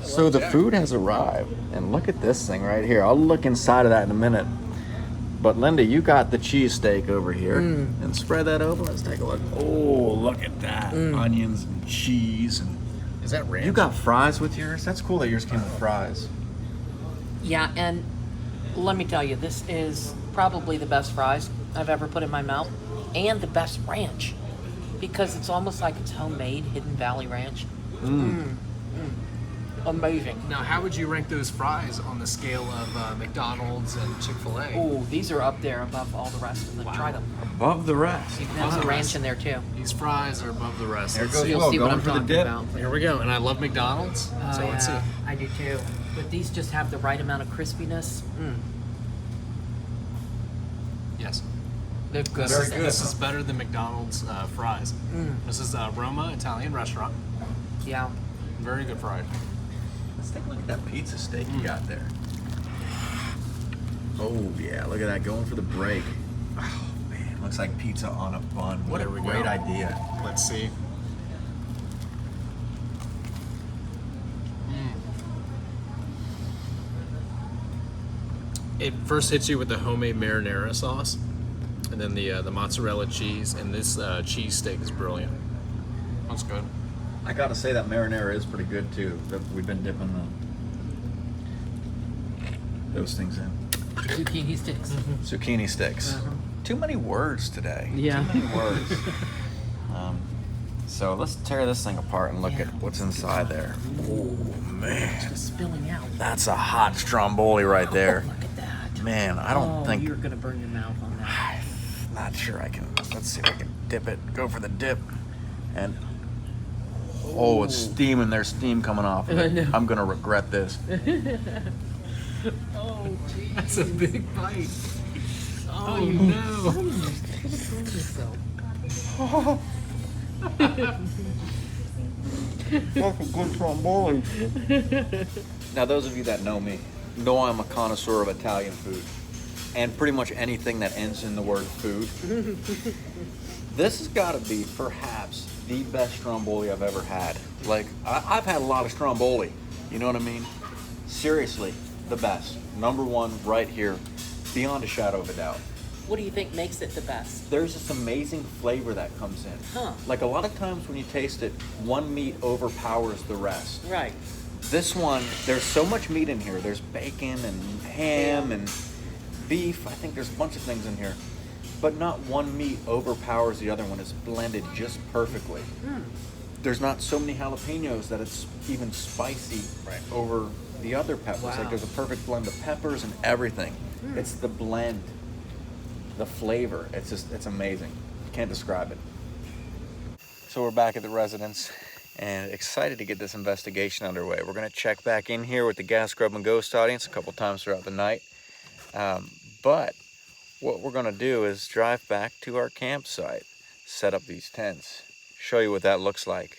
So the food has arrived, and look at this thing right here. I'll look inside of that in a minute. But Linda, you got the cheesesteak over here, and spread that open. Let's take a look. Oh, look at that! Onions and cheese, and Is that ranch? you got fries with yours. That's cool that yours came with fries. Yeah, and let me tell you, this is probably the best fries I've ever put in my mouth, and the best ranch, because it's almost like it's homemade Hidden Valley Ranch. Amazing. Now, how would you rank those fries on the scale of McDonald's and Chick-fil-A? Oh, these are up there above all the rest of them. Wow. Try them. Above the rest. You can have some ranch in there too. These fries are above the rest. There Let's goes see. You'll Will see what going I'm for the talking dip. about. Here we go. And I love McDonald's. So let's see. I do too. But these just have the right amount of crispiness. Yes. They're good. This is better than McDonald's fries. This is Roma Italian restaurant. Yeah. Very good fries. Let's take a look at that pizza steak you got there. Oh yeah, look at that, going for the break. Oh man, looks like pizza on a bun. What There a we great go. idea. Let's see. It first hits you with the homemade marinara sauce, and then the mozzarella cheese, and this cheese steak is brilliant. That's good. I gotta say that marinara is pretty good too. We've been dipping those things in. Zucchini sticks. Zucchini sticks. Too many words today. Yeah. Too many words. So let's tear this thing apart and look at what's inside there. Oh man, Just spilling out. that's a hot stromboli right there. Look at that. Man, I don't think. You're gonna burn your mouth on that. Not sure I can. Let's see if I can dip it. Go for the dip. And oh, it's steaming. There's steam coming off of I it. know. I'm gonna regret this. Oh, geez. That's a big bite. Oh, no. That's a good stromboli. Now, those of you that know me know I'm a connoisseur of Italian food, and pretty much anything that ends in the word food. This has got to be perhaps the best stromboli I've ever had. Like, I've had a lot of stromboli, you know what I mean? Seriously, the best. Number one right here, beyond a shadow of a doubt. What do you think makes it the best? There's this amazing flavor that comes in. Huh. Like a lot of times when you taste it, one meat overpowers the rest. Right. This one, there's so much meat in here. There's bacon and ham and beef. I think there's a bunch of things in here. But not one meat overpowers the other one. It's blended just perfectly. There's not so many jalapenos that it's even spicy over the other peppers. Wow. Like there's a perfect blend of peppers and everything. It's the blend, the flavor. It's amazing. Can't describe it. So we're back at the residence and excited to get this investigation underway. We're going to check back in here with the Gas, Grub, and Ghost audience a couple times throughout the night. But what we're going to do is drive back to our campsite, set up these tents, show you what that looks like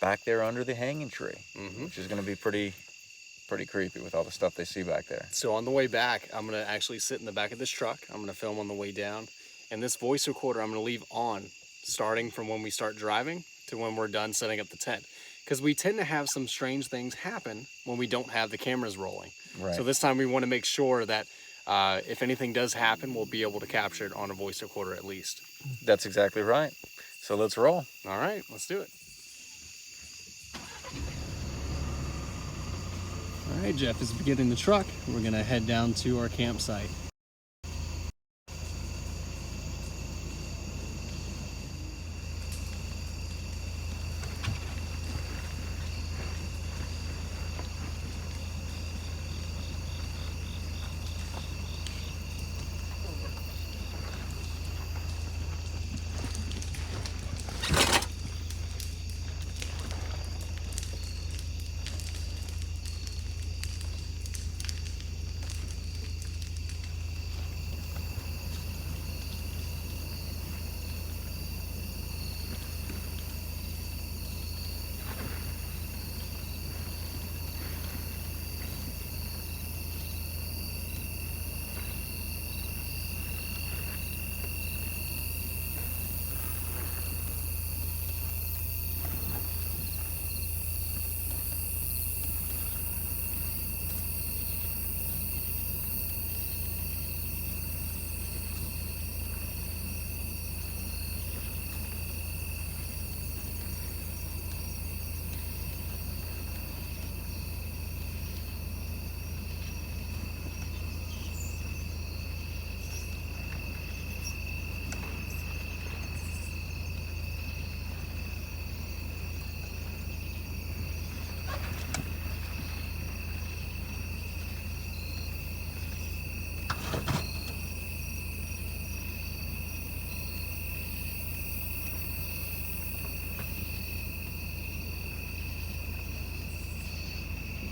back there under the hanging tree, which is going to be pretty creepy with all the stuff they see back there. So on the way back, I'm going to actually sit in the back of this truck. I'm going to film on the way down. And this voice recorder I'm going to leave on, starting from when we start driving to when we're done setting up the tent. Because we tend to have some strange things happen when we don't have the cameras rolling. Right. So this time we want to make sure that if anything does happen, we'll be able to capture it on a voice recorder at least. That's exactly right. So let's roll. All right, let's do it. All right, Jeff is getting the truck. We're going to head down to our campsite.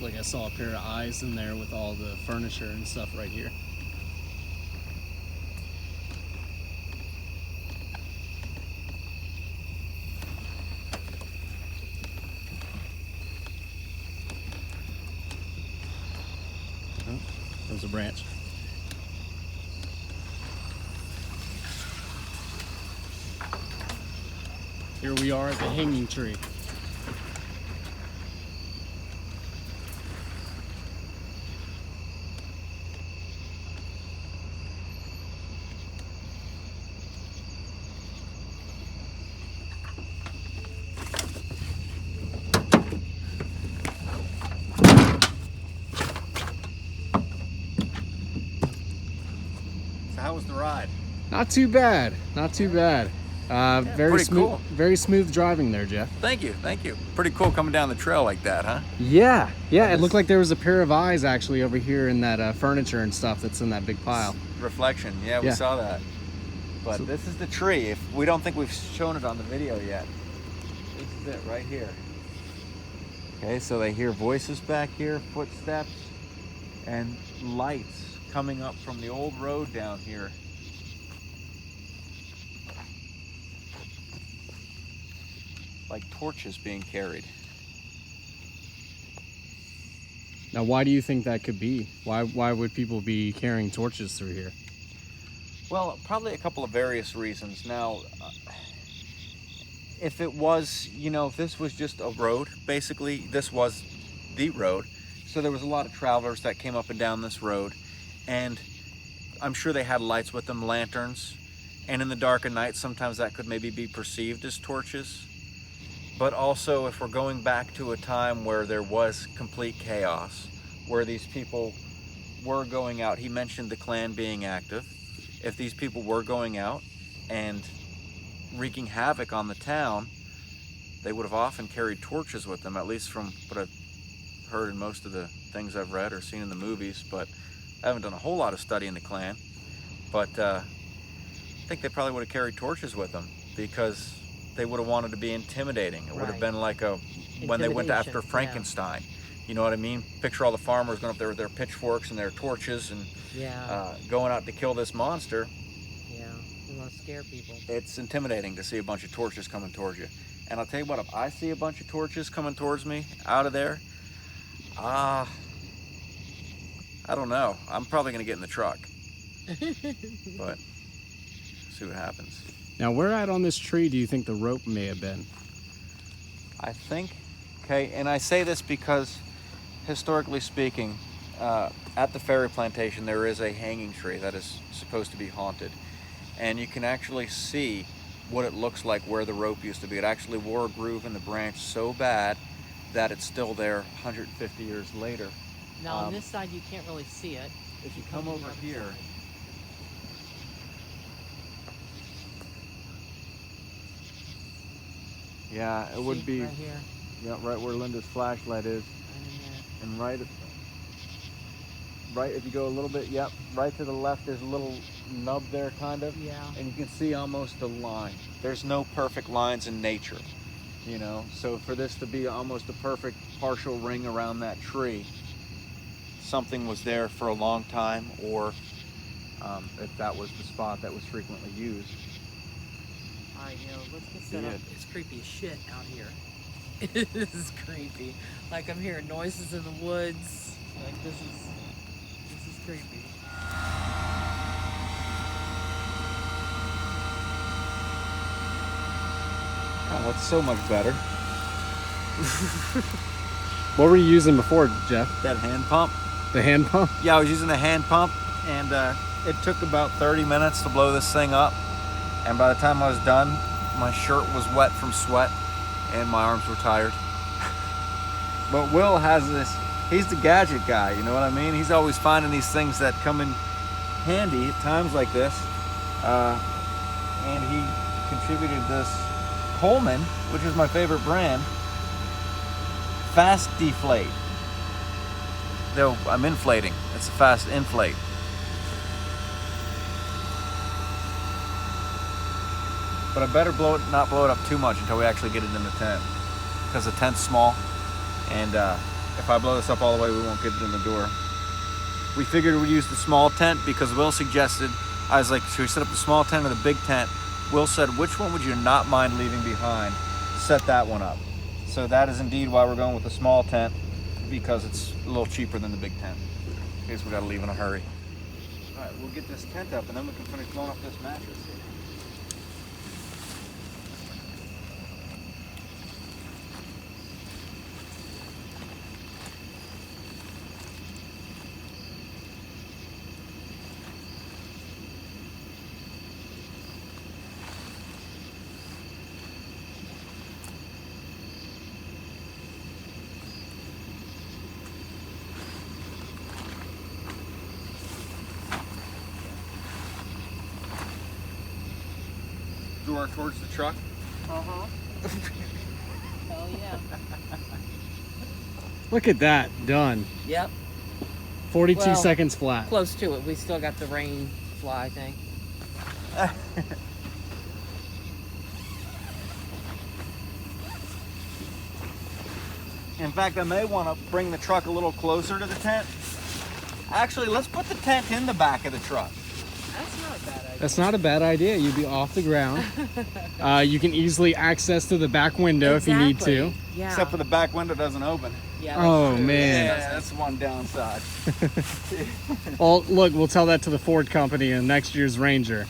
like I saw a pair of eyes in there with all the furniture and stuff right here. Oh, there's a branch. Here we are at the hanging tree. So how was the ride? Not too bad. Not too bad. Very pretty smooth. cool. Very smooth driving there, Jeff. Thank you, thank you. Pretty cool coming down the trail like that, huh? Yeah, yeah. It looked like there was a pair of eyes actually over here in that furniture and stuff that's in that big pile. Reflection, yeah, we Yeah. saw that. But this is the tree. If we don't think we've shown it on the video yet. This is it right here. Okay, so they hear voices back here, footsteps, and lights coming up from the old road down here. Like torches being carried. Now, why do you think that could be? Why would people be carrying torches through here? Well, probably a couple of various reasons. Now, if it was, you know, if this was just a road, basically, this was the road. So there was a lot of travelers that came up and down this road. And I'm sure they had lights with them, lanterns. And in the dark of night, sometimes that could maybe be perceived as torches. But also, if we're going back to a time where there was complete chaos, where these people were going out, he mentioned the Klan being active. If these people were going out and wreaking havoc on the town, they would have often carried torches with them, at least from what I've heard in most of the things I've read or seen in the movies. But I haven't done a whole lot of study in the Klan. But I think they probably would have carried torches with them because they would have wanted to be intimidating. It would have Right. been like when they went after Intimidation, yeah. Frankenstein. You know what I mean? Picture all the farmers going up there with their pitchforks and their torches and Yeah, going out to kill this monster. yeah. We want to scare people. It's intimidating to see a bunch of torches coming towards you. And I'll tell you what, if I see a bunch of torches coming towards me out of there, I don't know. I'm probably going to get in the truck. But see what happens. Now, where at on this tree do you think the rope may have been? I think, okay, and I say this because historically speaking, at the ferry plantation there is a hanging tree that is supposed to be haunted. And you can actually see what it looks like where the rope used to be. It actually wore a groove in the branch so bad that it's still there 150 years later. Now on this side you can't really see it. If you come over here, yeah, it would See, be right here, yeah, right where Linda's flashlight is, right in there. and right if you go a little bit, yep, right to the left there's a little nub there kind of, Yeah. and you can see almost a line. There's no perfect lines in nature, you know, so for this to be almost a perfect partial ring around that tree, something was there for a long time, or if that was the spot that was frequently used. Alright, let's get set Yeah. up. It's creepy as shit out here. This is creepy. Like I'm hearing noises in the woods. Like this is creepy. Oh, that's so much better. What were you using before, Jeff? That hand pump. The hand pump? Yeah, I was using the hand pump, and it took about 30 minutes to blow this thing up. And by the time I was done, my shirt was wet from sweat, and my arms were tired. But Will has this, he's the gadget guy, you know what I mean? He's always finding these things that come in handy at times like this. And he contributed this Coleman, which is my favorite brand, Fast Deflate. Though I'm inflating, it's a fast inflate. But I better not blow it up too much until we actually get it in the tent, because the tent's small, and if I blow this up all the way, we won't get it in the door. We figured we'd use the small tent because Will suggested, I was like, should we set up the small tent or the big tent? Will said, which one would you not mind leaving behind? Set that one up. So that is indeed why we're going with the small tent, because it's a little cheaper than the big tent. In case we gotta leave in a hurry. All right, we'll get this tent up and then we can finish blowing up this mattress here. Door towards the truck. Uh-huh. Hell yeah. Look at that, done. Yep. 42 Well, seconds flat. Close to it. We still got the rain fly thing. In fact, I may want to bring the truck a little closer to the tent. Actually, let's put the tent in the back of the truck. That's not a bad idea. That's not a bad idea. You'd be off the ground. You can easily access to the back window if you need to. Yeah. Except for the back window doesn't open. Yeah, Oh, true. man. Yeah, that's one downside. Well, look, we'll tell that to the Ford company in next year's Ranger.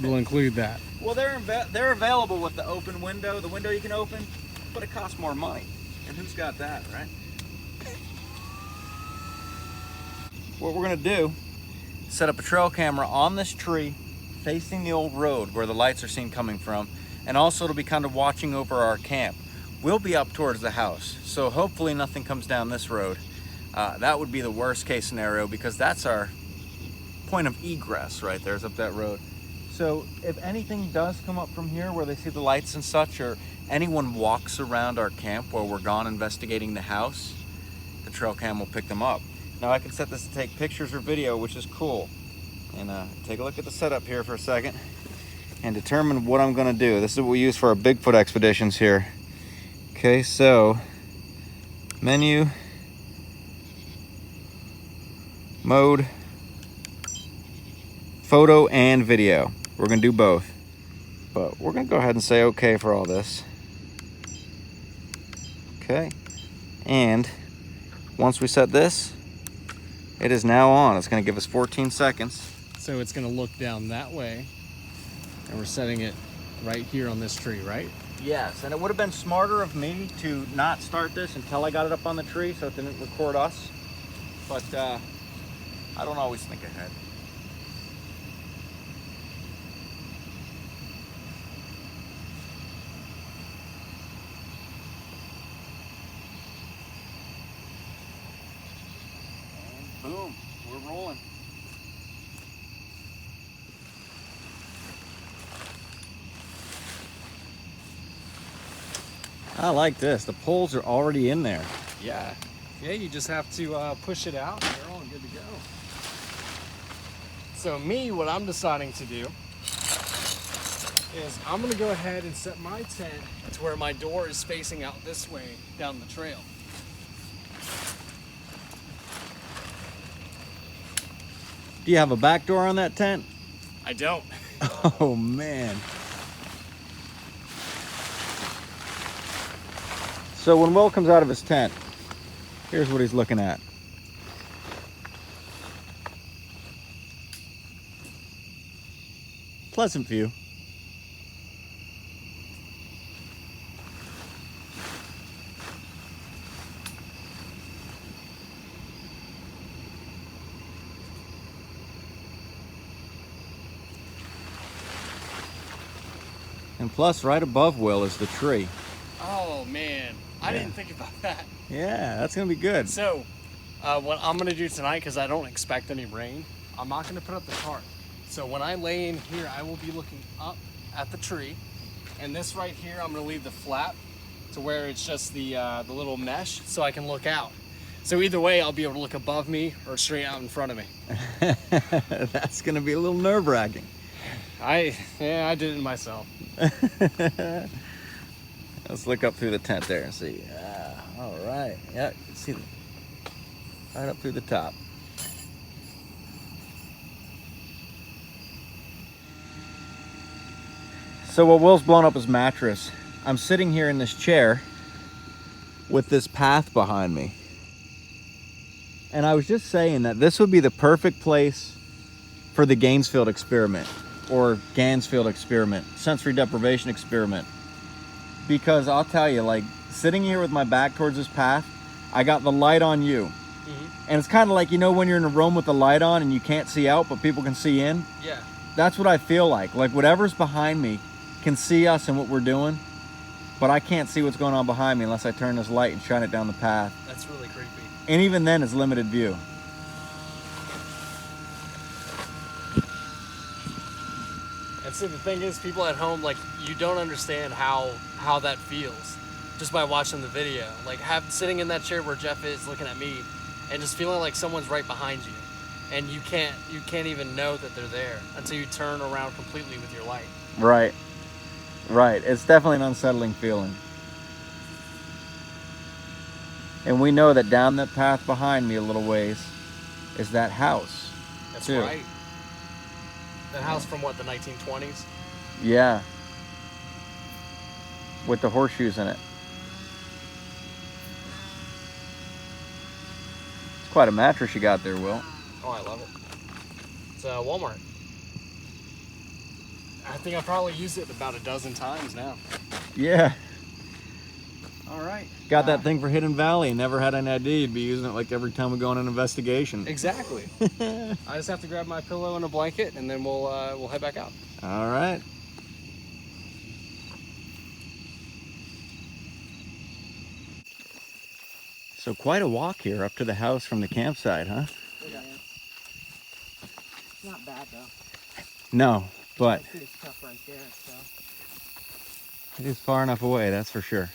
We'll include that. Well, they're available with the open window, the window you can open, but it costs more money. And who's got that, right? What we're gonna do, set up a trail camera on this tree facing the old road where the lights are seen coming from, and also it'll be kind of watching over our camp. We'll be up towards the house, so hopefully nothing comes down this road. That would be the worst case scenario because that's our point of egress right there, is up that road. So if anything does come up from here where they see the lights and such, or anyone walks around our camp while we're gone investigating the house, the trail cam will pick them up. Now I can set this to take pictures or video, which is cool. And take a look at the setup here for a second and determine what I'm gonna do. This is what we use for our Bigfoot expeditions here. Okay, so menu, mode, photo and video. We're gonna do both, but we're gonna go ahead and say okay for all this. Okay, and once we set this, it is now on. It's gonna give us 14 seconds. So it's going to look down that way. And we're setting it right here on this tree, right? Yes, and it would have been smarter of me to not start this until I got it up on the tree so it didn't record us. But I don't always think ahead. And boom, we're rolling. I like this. The poles are already in there. Yeah. Yeah, you just have to push it out and you're all good to go. So me, what I'm deciding to do is I'm going to go ahead and set my tent to where my door is facing out this way down the trail. Do you have a back door on that tent? I don't. Oh, man. So when Will comes out of his tent, here's what he's looking at. Pleasant view. And plus, right above Will is the tree. Oh man, I didn't think about that. Yeah, that's gonna be good. So, what I'm gonna do tonight, because I don't expect any rain, I'm not gonna put up the tarp. So when I lay in here, I will be looking up at the tree, and this right here, I'm gonna leave the flap to where it's just the little mesh, so I can look out. So either way, I'll be able to look above me or straight out in front of me. That's gonna be a little nerve-wracking. I did it myself. Let's look up through the tent there and see. All right. Yeah, you can see right up through the top. So while Will's blown up his mattress, I'm sitting here in this chair with this path behind me. And I was just saying that this would be the perfect place for the Gainesfield experiment or Gansfield experiment, sensory deprivation experiment. Because I'll tell you, like sitting here with my back towards this path, I got the light on you. And it's kind of like, you know, when you're in a room with the light on and you can't see out, but people can see in? Yeah. That's what I feel like. Like whatever's behind me can see us and what we're doing, but I can't see what's going on behind me unless I turn this light and shine it down the path. That's really creepy. And even then, it's limited view. And see, the thing is, people at home, like, you don't understand how that feels just by watching the video. Like, sitting in that chair where Jeff is looking at me and just feeling like someone's right behind you. And you can't even know that they're there until you turn around completely with your light. Right. Right. It's definitely an unsettling feeling. And we know that down that path behind me a little ways is that house. That's too. right. That house from what, the 1920s? Yeah. With the horseshoes in it. It's quite a mattress you got there, Will. Oh, I love it. It's Walmart. I think I've probably used it about a dozen times now. Yeah. All right. Got that thing for Hidden Valley and never had an idea you'd be using it like every time we go on an investigation. Exactly. I just have to grab my pillow and a blanket, and then we'll head back out. All right. So quite a walk here up to the house from the campsite, huh? Yeah. It's not bad though. No, but I see the stuff right there, so. it is far enough away, that's for sure.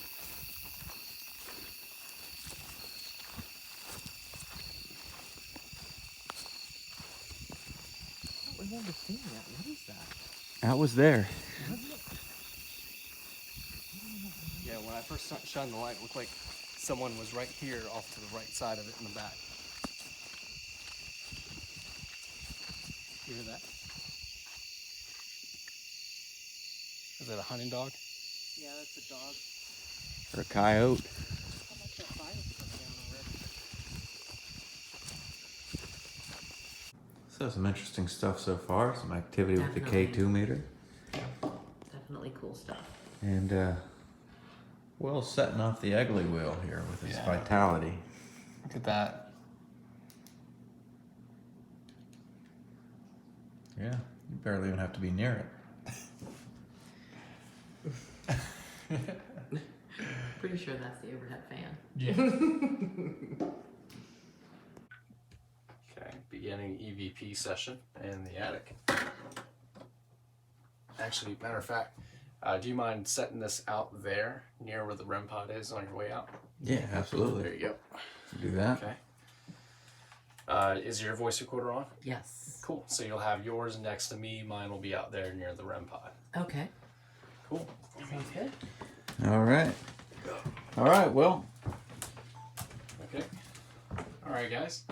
We've never seen that. What is that? That was there. Yeah, when I first shined the light, it looked like someone was right here off to the right side of it in the back. You hear that? Is that a hunting dog? Yeah, that's a dog. Or a coyote. How much that fire's come down already? So some interesting stuff so far. Some activity with the Definitely. K2 meter. Definitely cool stuff. And Will's setting off the ugly wheel here with his vitality. Look at that. Yeah, you barely even have to be near it. Pretty sure that's the overhead fan. Yeah. Okay, beginning EVP session in the attic. Actually, matter of fact, do you mind setting this out there near where the REM pod is on your way out? Yeah, absolutely. There you go. Do that. Okay. Is your voice recorder on? Yes. Cool. So you'll have yours next to me. Mine will be out there near the REM pod. Okay. Cool. Sounds good. All right. All right, Will. Okay. All right, guys.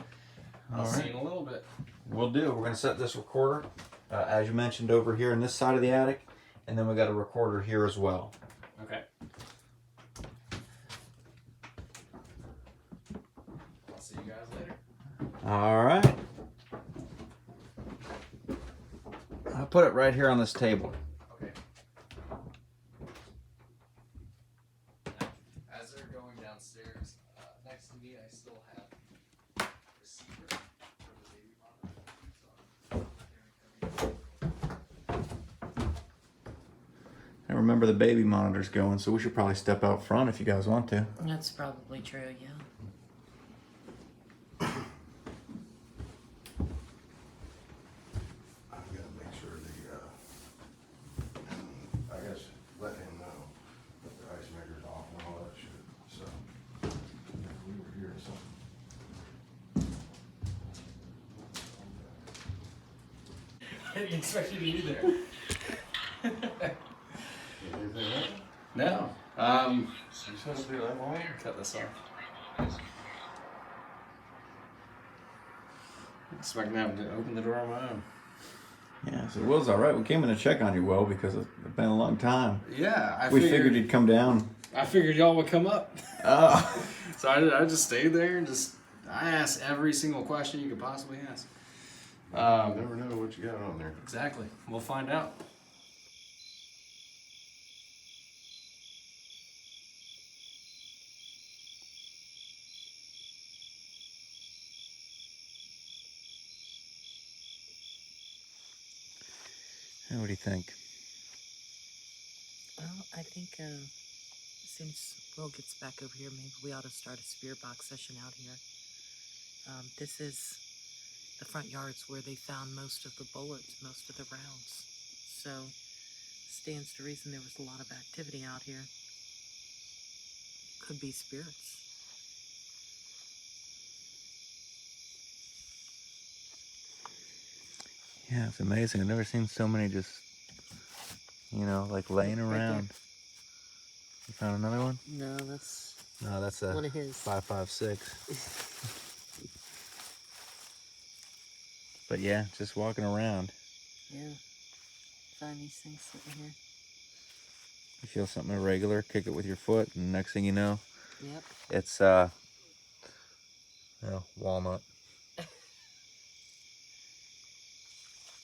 I'll All see right. you in a little bit. We'll do. We're going to set this recorder, as you mentioned, over here on this side of the attic. And then we got a recorder here as well. Okay. I'll see you guys later. All right. I'll put it right here on this table. Okay. As they're going downstairs, next to me, I still have receiver for the baby monitor. I remember the baby monitor's going, so we should probably step out front if you guys want to. That's probably true, yeah. I've got to make sure I guess let him know that the ice maker's off and all that shit. So if we were here or something. I didn't expect you to be there. Anything else? No. said it'd be that long? Cut this off. Expecting them to open the door on my own. Yeah, so Will's all right. We came in to check on you, Will, because it's been a long time. Yeah, We figured you'd come down. I figured y'all would come up. Oh. So I just stayed there and I asked every single question you could possibly ask. You never know what you got on there. Exactly. We'll find out. What do you think? Well, I think as soon as Will gets back over here, maybe we ought to start a spirit box session out here. This is the front yards where they found most of the bullets, most of the rounds. So, stands to reason there was a lot of activity out here. Could be spirits. Yeah, it's amazing. I've never seen so many just, like laying Right there. around. You found another one? No, that's No, that's a one of his. 5.56. But yeah, just walking around. Yeah. Find these things sitting here. You feel something irregular, kick it with your foot, and next thing you know, Yep. it's walnut.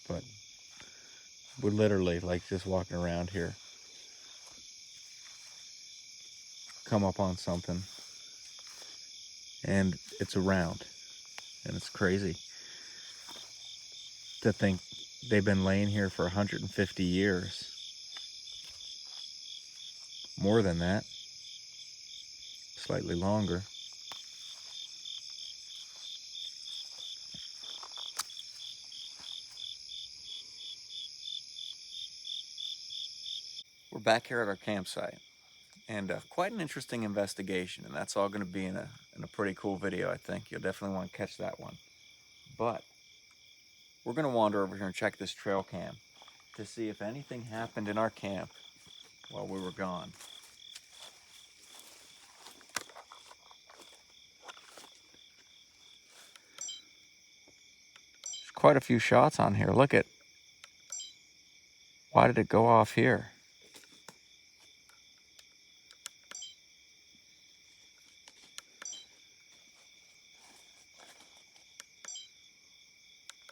But we're literally like just walking around here, come up on something, and it's around, and it's crazy to think they've been laying here for 150 years. More than that, slightly longer. We're back here at our campsite, and quite an interesting investigation, and that's all going to be in a pretty cool video, I think. You'll definitely want to catch that one. But we're going to wander over here and check this trail cam to see if anything happened in our camp while we were gone. There's quite a few shots on here. Look at, why did it go off here?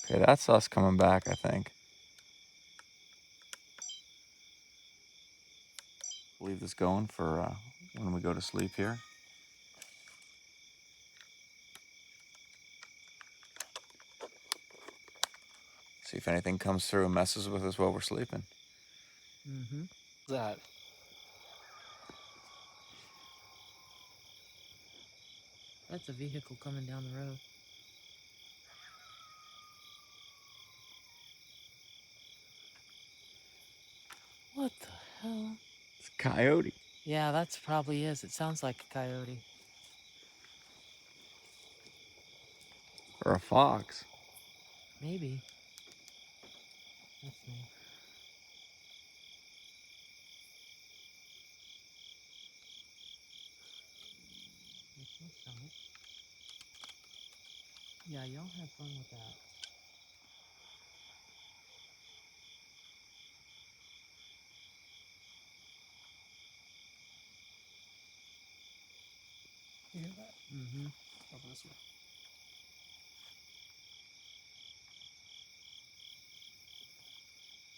Okay, that's us coming back, I think. Leave this going for when we go to sleep here. See if anything comes through and messes with us while we're sleeping. Mm-hmm. That. That's a vehicle coming down the road. What the hell? It's a coyote. Yeah, that's probably is. It sounds like a coyote. Or a fox. Maybe. That's me. There's no stomach. Yeah, y'all have fun with that. You hear that? Mm-hmm. Over this way.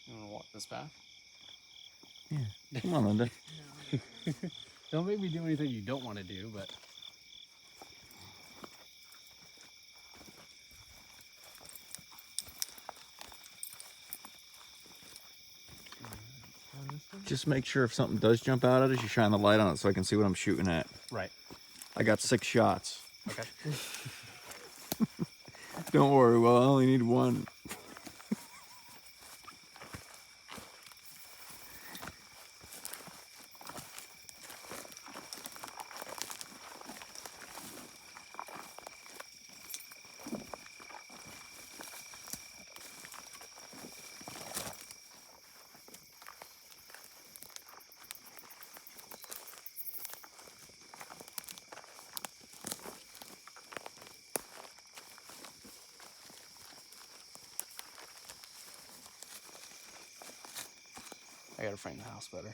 You want to walk this path? Yeah. Come on, Linda. Don't make me do anything you don't want to do, but... On this one? Just make sure if something does jump out at us, you shine the light on it so I can see what I'm shooting at. Right. I got 6 shots. Okay. Don't worry, well, I only need 1. gotta frame the house better.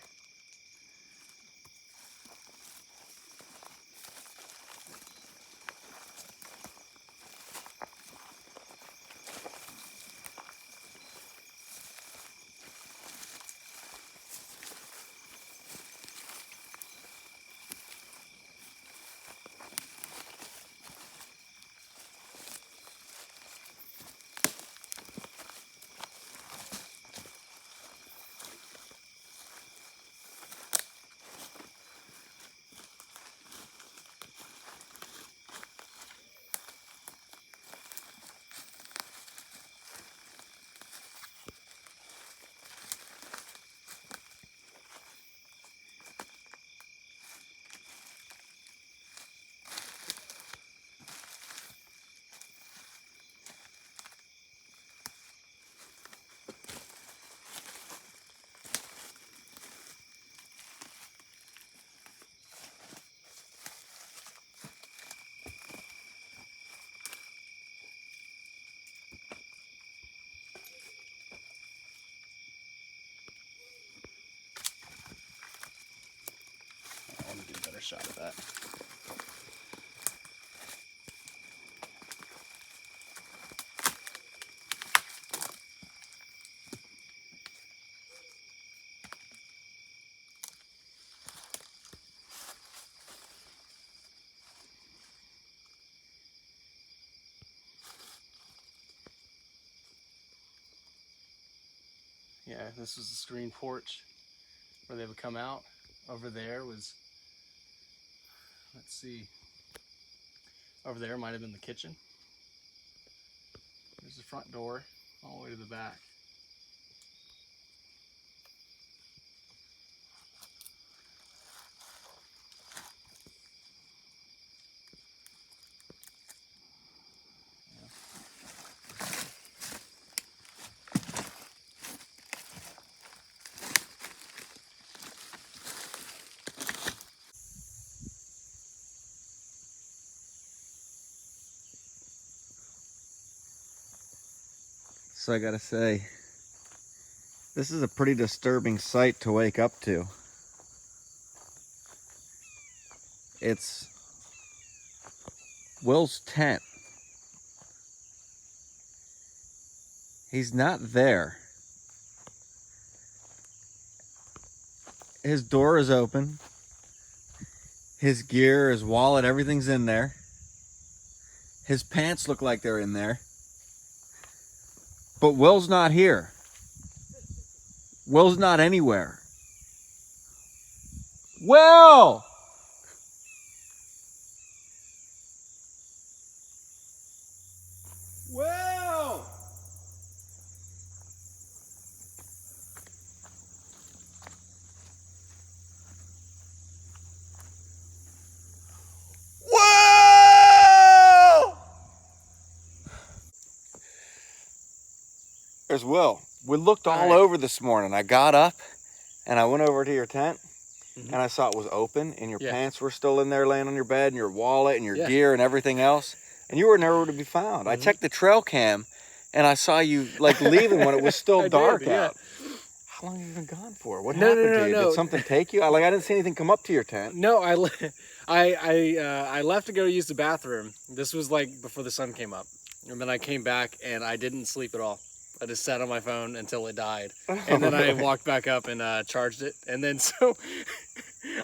Let me get a better shot of that. Yeah, this was the screen porch where they would come out. Over there was, let's see, over there might have been the kitchen. There's the front door all the way to the back. So I gotta say, this is a pretty disturbing sight to wake up to. It's Will's tent. He's not there. His door is open. His gear, his wallet, everything's in there. His pants look like they're in there. But Will's not here. Will's not anywhere. Will! Will! Will! There's Will. We looked all over this morning. I got up and I went over to your tent and I saw it was open and your pants were still in there laying on your bed and your wallet and your gear and everything else. And you were nowhere to be found. I checked the trail cam and I saw you like leaving when it was still dark out. How long have you been gone for? What happened to you? Did something take you? I didn't see anything come up to your tent. No, I left to go use the bathroom. This was like before the sun came up. And then I came back and I didn't sleep at all. I just sat on my phone until it died. And then I walked back up and charged it. And then so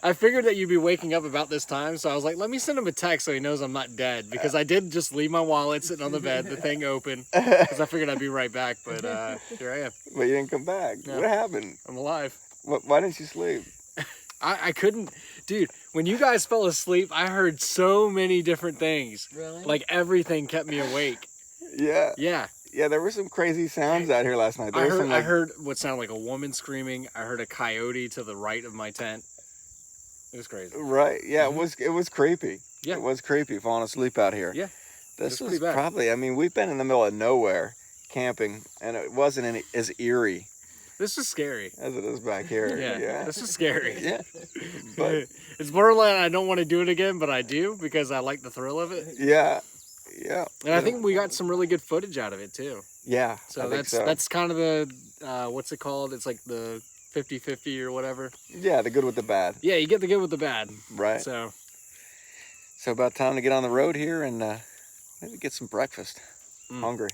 I figured that you'd be waking up about this time. So I was like, let me send him a text so he knows I'm not dead. Because I did just leave my wallet sitting on the bed, the thing open. Because I figured I'd be right back. But here I am. But you didn't come back. No. What happened? I'm alive. Why didn't you sleep? I couldn't. Dude, when you guys fell asleep, I heard so many different things. Really? Like everything kept me awake. Yeah. Yeah. Yeah, there were some crazy sounds out here last night. I heard what sounded like a woman screaming. I heard a coyote to the right of my tent. It was crazy. Right. Yeah, it was creepy. Yeah. It was creepy falling asleep out here. Yeah. This was probably, I mean, we've been in the middle of nowhere camping, and it wasn't as eerie. This is scary. As it is back here. Yeah. This is scary. Yeah. But it's borderline, I don't want to do it again, but I do because I like the thrill of it. yeah. Yeah. And I think we got some really good footage out of it too. Yeah. So that's kind of the what's it called? It's like the 50-50 or whatever. Yeah, the good with the bad. Yeah, you get the good with the bad. Right. So about time to get on the road here and maybe get some breakfast. Hungry.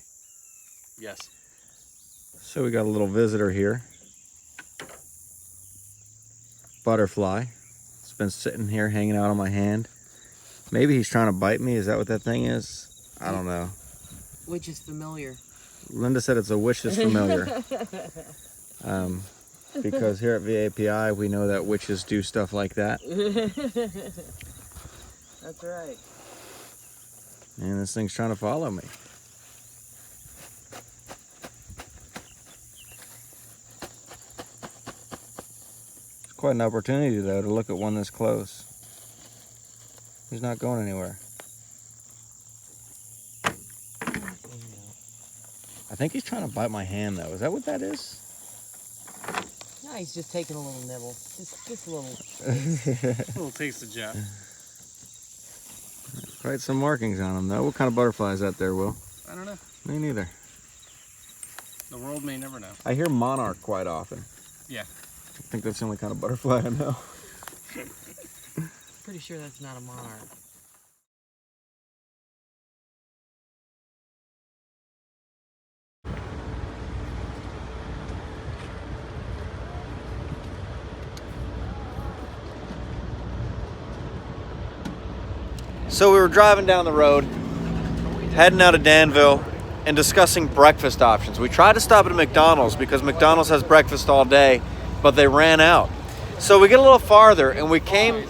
yes. So we got a little visitor here. Butterfly. It's been sitting here hanging out on my hand. Maybe he's trying to bite me. Is that what that thing is? I don't know. Which is familiar. Linda said it's a witch that's familiar. Because here at VAPI, we know that witches do stuff like that. That's right. And this thing's trying to follow me. It's quite an opportunity, though, to look at one this close. He's not going anywhere. I think he's trying to bite my hand, though. Is that what that is? No, he's just taking a little nibble. Just a little. A little taste of Jeff. Quite some markings on him, though. What kind of butterfly is that there, Will? I don't know. Me neither. The world may never know. I hear monarch quite often. Yeah. I think that's the only kind of butterfly I know. Pretty sure that's not a monarch. So we were driving down the road, heading out of Danville, and discussing breakfast options. We tried to stop at a McDonald's because McDonald's has breakfast all day, but they ran out. So we get a little farther, and we came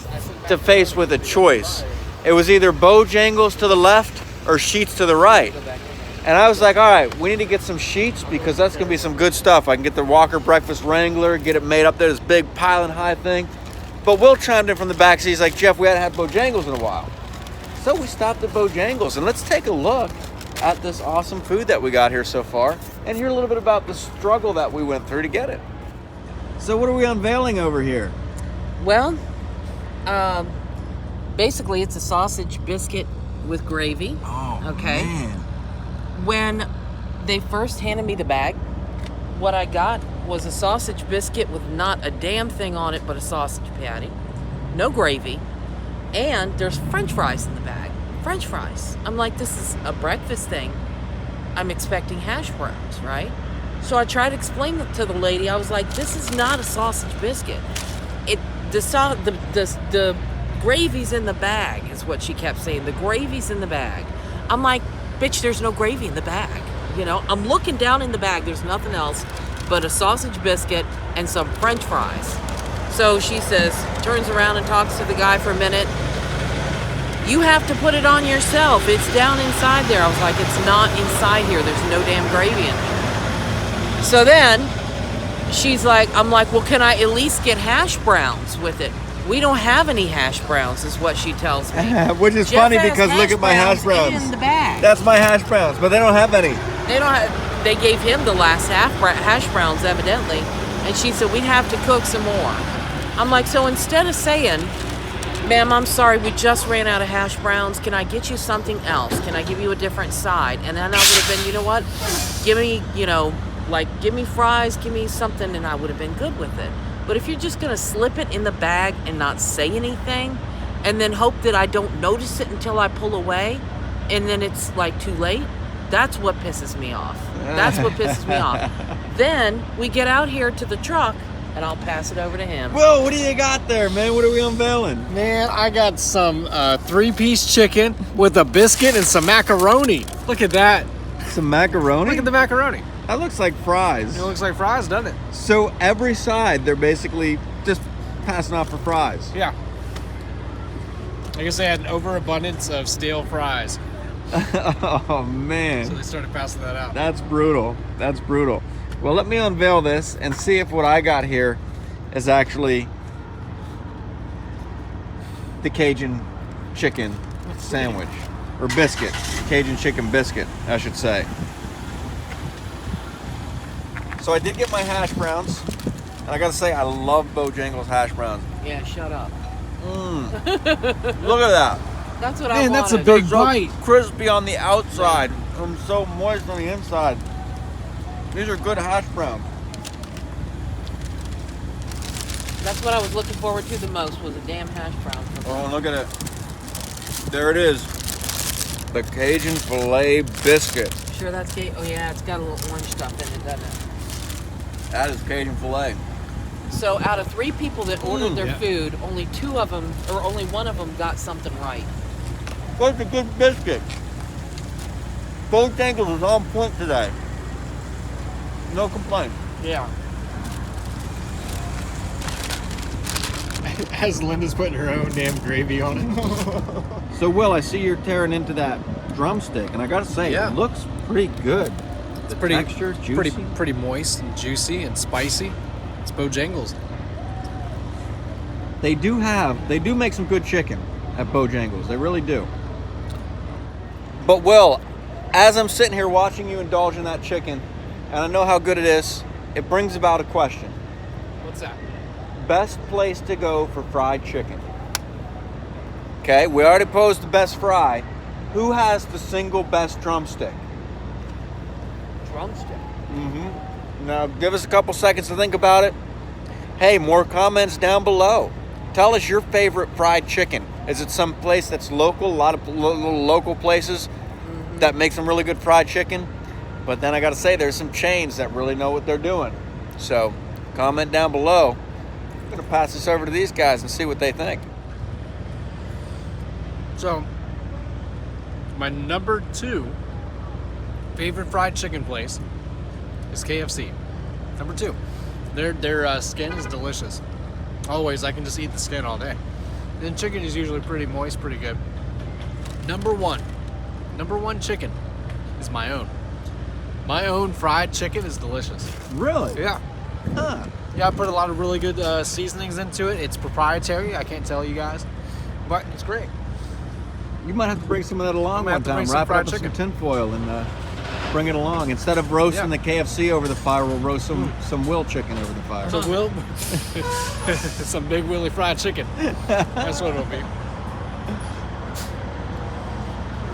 to face with a choice. It was either Bojangles to the left or Sheets to the right. And I was like, all right, we need to get some Sheets because that's going to be some good stuff. I can get the Walker Breakfast Wrangler, get it made up there, this big piling high thing. But Will chimed in from the back seat. He's like, Jeff, we hadn't had Bojangles in a while. So we stopped at Bojangles, and let's take a look at this awesome food that we got here so far and hear a little bit about the struggle that we went through to get it. So what are we unveiling over here? Well, basically it's a sausage biscuit with gravy. Oh, Okay. man. When they first handed me the bag, what I got was a sausage biscuit with not a damn thing on it but a sausage patty, no gravy, and there's French fries in the bag. French fries. I'm like, this is a breakfast thing. I'm expecting hash browns, right? So I tried to explain it to the lady. I was like, this is not a sausage biscuit. The gravy's in the bag, is what she kept saying. The gravy's in the bag. I'm like, bitch, there's no gravy in the bag. You know, I'm looking down in the bag. There's nothing else but a sausage biscuit and some French fries. So she says, turns around and talks to the guy for a minute. You have to put it on yourself. It's down inside there. I was like, it's not inside here. There's no damn gravy in it. So then she's like, I'm like, well, can I at least get hash browns with it? We don't have any hash browns, is what she tells me. Which is Jeff funny has because look at my hash browns. in the bag. That's my hash browns, but they don't have any. They don't have. They gave him the last hash browns, evidently, and she said we'd have to cook some more. I'm like, so instead of saying, ma'am, I'm sorry, we just ran out of hash browns. Can I get you something else? Can I give you a different side? And then I would have been, you know what? Give me, give me fries, give me something, and I would have been good with it. But if you're just going to slip it in the bag and not say anything, and then hope that I don't notice it until I pull away, and then it's like too late, that's what pisses me off. That's what pisses me off. Then we get out here to the truck, and I'll pass it over to him. Whoa, what do you got there, man? What are we unveiling? Man, I got some 3-piece chicken with a biscuit and some macaroni. Look at that. Some macaroni? Look at the macaroni. That looks like fries. It looks like fries, doesn't it? So every side, they're basically just passing off for fries. Yeah. I guess they had an overabundance of stale fries, Oh, man. so they started passing that out. That's brutal. That's brutal. Well, let me unveil this and see if what I got here is actually the Cajun chicken sandwich. Or biscuit. Cajun chicken biscuit, I should say. So I did get my hash browns. And I gotta say, I love Bojangles hash browns. Yeah, shut up. Look at that. That's what I Man, wanted. that's a big So bite. crispy on the outside. I'm so moist on the inside. These are good hash browns. That's what I was looking forward to the most, was a damn hash brown. Oh, look at it. There it is. The Cajun filet biscuit. Sure that's oh yeah, it's got a little orange stuff in it, doesn't it? That is Cajun filet. So out of 3 people that ordered their yeah. food, only 2 of them, or only 1 of them got something right. What's a good biscuit? Bojangles is on point today. No complaint. Yeah. As Linda's putting her own damn gravy on it. So, Will, I see you're tearing into that drumstick, and I gotta say, Yeah. it looks pretty good. It's The pretty texture, juicy. pretty moist and juicy and spicy. It's Bojangles. They do make some good chicken at Bojangles. They really do. But Will, as I'm sitting here watching you indulge in that chicken, and I know how good it is, it brings about a question. What's that? Best place to go for fried chicken. Okay, we already posed the best fry. Who has the single best drumstick? Drumstick. Now, give us a couple seconds to think about it. Hey, more comments down below. Tell us your favorite fried chicken. Is it some place that's local? A lot of little local places that make some really good fried chicken. But then I got to say, there's some chains that really know what they're doing. So, comment down below. I'm going to pass this over to these guys and see what they think. So, my number 2 favorite fried chicken place is KFC. Number 2. Their skin is delicious. Always, I can just eat the skin all day. And chicken is usually pretty moist, pretty good. Number 1 chicken is my own. My own fried chicken is delicious. Really? Yeah. Huh. Yeah, I put a lot of really good seasonings into it. It's proprietary. I can't tell you guys, but it's great. You might have to bring some of that along might have one to time. bring some Wrap it fried up with some chicken. tinfoil and bring it along. Instead of roasting the KFC over the fire, we'll roast some Will chicken over the fire. So Will, some big Willie fried chicken. That's what it'll be.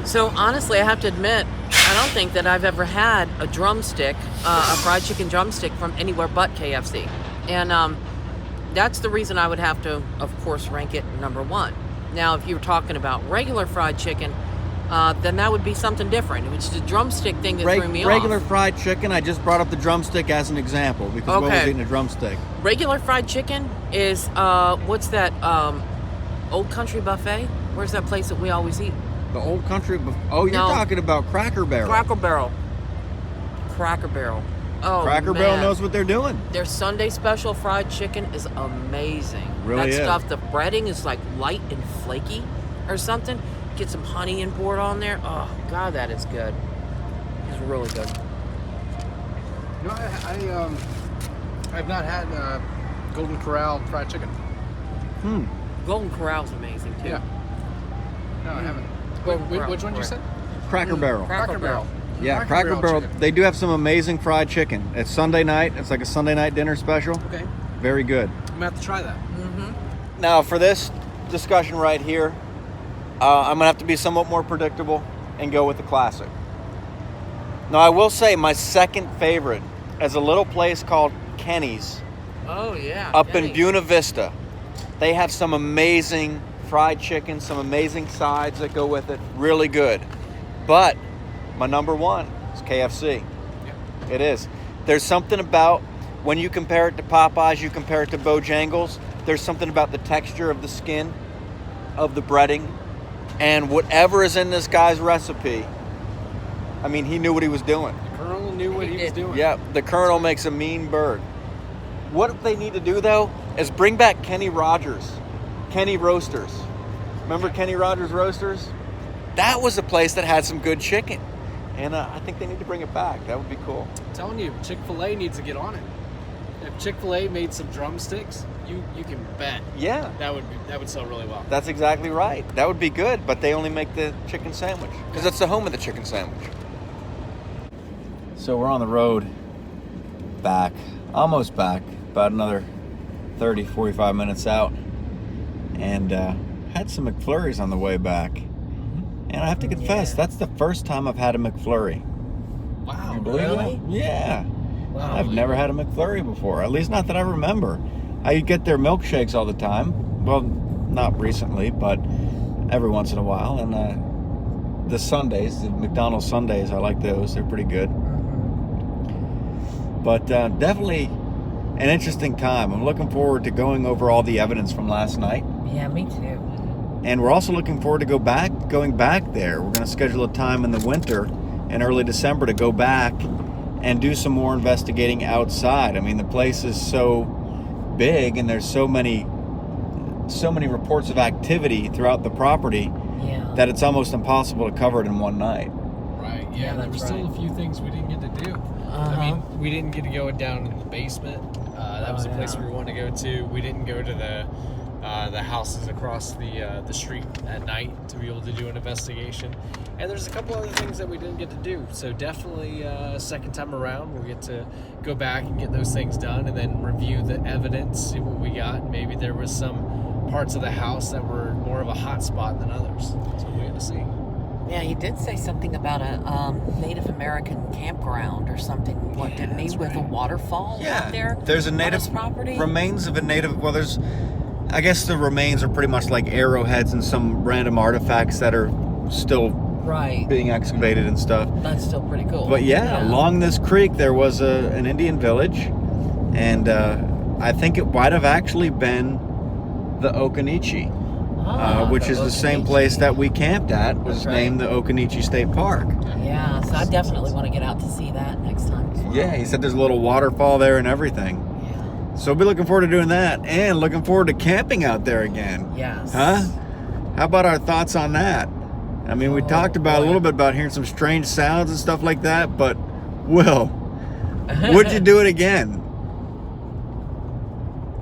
So honestly, I have to admit, I don't think that I've ever had a drumstick, a fried chicken drumstick from anywhere but KFC. And that's the reason I would have to, of course, rank it number 1. Now, if you were talking about regular fried chicken, then that would be something different. It was the drumstick thing that threw me Regular off. fried chicken, I just brought up the drumstick as an example because Will was Okay. eating a drumstick. Regular fried chicken is, what's that, Old Country Buffet? Where's that place that we always eat? The Old Country. Oh, you're No. talking about Cracker Barrel. Cracker Barrel. Cracker Barrel. Oh, Cracker man. Barrel knows what they're doing. Their Sunday special fried chicken is amazing. Really that is. stuff, the breading is like light and flaky or something. Get some honey and pour it on there. Oh, God, that is good. It's really good. You know, I've not had Golden Corral fried chicken. Golden Corral's amazing, too. Yeah. No, I haven't. Golden Wait, Corral, which one you correct. said? Cracker Barrel. Cracker Barrel. Yeah, Cracker Barrel. chicken. They do have some amazing fried chicken. It's Sunday night. It's like a Sunday night dinner special. Okay, Very good. I'm gonna have to try that. Now, for this discussion right here, I'm going to have to be somewhat more predictable and go with the classic. Now, I will say my second favorite is a little place called Kenny's Oh, yeah. up in Kenny's. Buena Vista. They have some amazing fried chicken, some amazing sides that go with it. Really good. But my number 1 is KFC. It is. There's something about when you compare it to Popeyes, you compare it to Bojangles, there's something about the texture of the skin, of the breading, and whatever is in this guy's recipe. I mean, he knew what he was doing. The Colonel knew what he was doing. Yeah, the Colonel makes a mean bird. What they need to do, though, is bring back Kenny Rogers, Kenny Roasters. Remember Kenny Rogers Roasters? That was a place that had some good chicken. And I think they need to bring it back. That would be cool. I'm telling you, Chick-fil-A needs to get on it. If Chick-fil-A made some drumsticks, you can bet Yeah, that would sell really well. that's exactly right. That would be good, but they only make the chicken sandwich because it's the home of the chicken sandwich. So we're on the road back, almost back, about another 30, 45 minutes out. And had some McFlurries on the way back. And I have to confess, that's the first time I've had a McFlurry. Wow, Believe Really? that? Yeah. Wow. I've never had a McFlurry before, at least not that I remember. I get their milkshakes all the time. Well, not recently, but every once in a while. And the sundaes, the McDonald's sundaes, I like those. They're pretty good. But definitely an interesting time. I'm looking forward to going over all the evidence from last night. Yeah, me too. And we're also looking forward to going back there. We're going to schedule a time in the winter in early December to go back and do some more investigating outside. I mean, the place is so big and there's so many reports of activity throughout the property that it's almost impossible to cover it in one night. Right, yeah, there were still a few things we didn't get to do. I mean, we didn't get to go down in the basement. That was the place we wanted to go to. We didn't go to the houses across the street at night to be able to do an investigation. And there's a couple other things that we didn't get to do. So definitely second time around, we'll get to go back and get those things done and then review the evidence, see what we got. Maybe there was some parts of the house that were more of a hot spot than others. That's what we had to see. Yeah, he did say something about a Native American campground or something. What, didn't he, with a waterfall out there? There's a native property? Remains of a native. Well, I guess the remains are pretty much like arrowheads and some random artifacts that are still being excavated and stuff. That's still pretty cool. But yeah, along this creek there was an Indian village, and I think it might have actually been the Occoneechee. Which is the same place that we camped at, was named the Occoneechee State Park. Yeah, so I definitely want to get out to see that next time as well. Yeah, he said there's a little waterfall there and everything. Yeah. So we'll be looking forward to doing that, and looking forward to camping out there again. Yes. Huh? How about our thoughts on that? I mean, we talked about a little bit about hearing some strange sounds and stuff like that, but Will, would you do it again?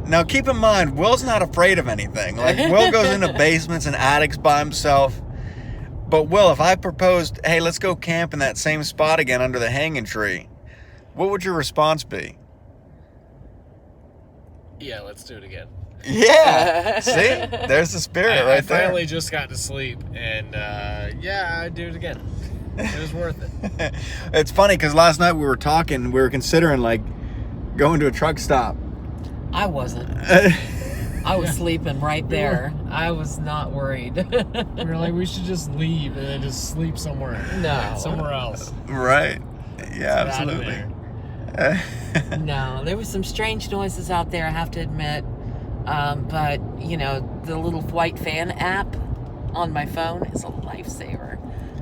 Now, keep in mind, Will's not afraid of anything. Like, Will goes into basements and attics by himself. But, Will, if I proposed, hey, let's go camp in that same spot again under the hanging tree, what would your response be? Yeah, let's do it again. Yeah. See? There's the spirit right there. I finally just got to sleep, and I'd do it again. It was worth it. It's funny, because last night we were talking, we were considering, like, going to a truck stop. I wasn't. I was sleeping right there. I was not worried. We were like, we should just leave and then just sleep somewhere. No. Somewhere else. Right. Yeah, absolutely. No, there was some strange noises out there, I have to admit. But, you know, the little white fan app on my phone is a lifesaver.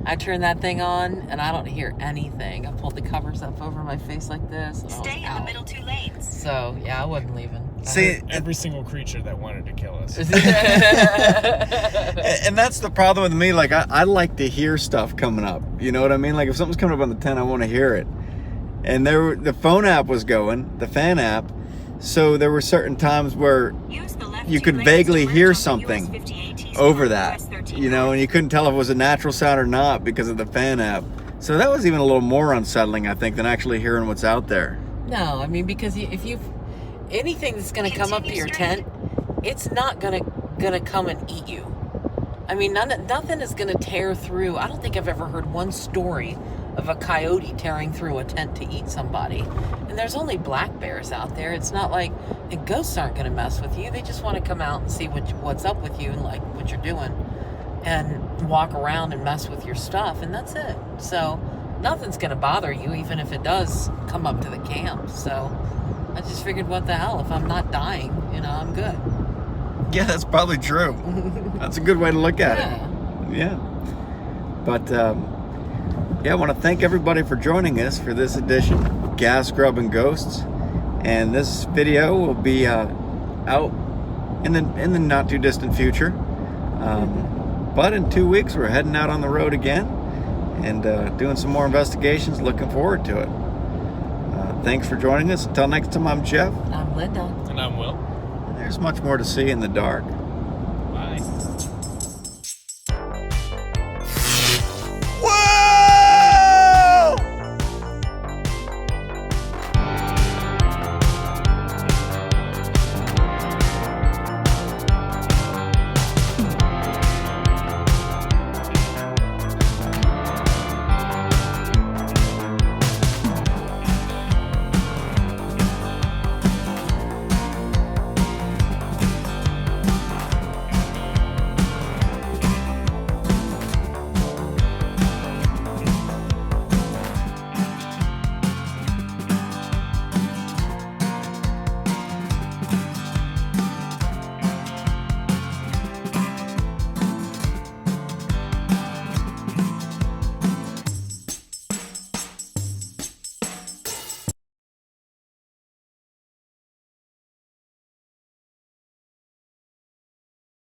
I turn that thing on and I don't hear anything. I pulled the covers up over my face like this. And Stay in the middle 2 lanes. So, yeah, I wasn't leaving. See, every single creature that wanted to kill us. And that's the problem with me. Like, I like to hear stuff coming up. You know what I mean? Like, if something's coming up on the 10, I want to hear it. And the phone app was going, the fan app. So there were certain times where you could vaguely hear something over that, you know, and you couldn't tell if it was a natural sound or not because of the fan app. So that was even a little more unsettling, I think, than actually hearing what's out there. No, I mean, because if you've anything that's going to come up to your tent, it's not gonna come and eat you. I mean, nothing is going to tear through. I don't think I've ever heard one story of a coyote tearing through a tent to eat somebody. And there's only black bears out there. It's not like, and ghosts aren't going to mess with you. They just want to come out and see what's up with you and like what you're doing and walk around and mess with your stuff, and that's it. So nothing's going to bother you, even if it does come up to the camp. So I just figured, what the hell, if I'm not dying, you know, I'm good. Yeah, that's probably true. That's a good way to look at it. Yeah. But I want to thank everybody for joining us for this edition of Gas, Grub, and Ghosts. And this video will be out in the not too distant future. But in 2 weeks, we're heading out on the road again and doing some more investigations. Looking forward to it. Thanks for joining us. Until next time, I'm Jeff. I'm Linda. And I'm Will. There's much more to see in the dark.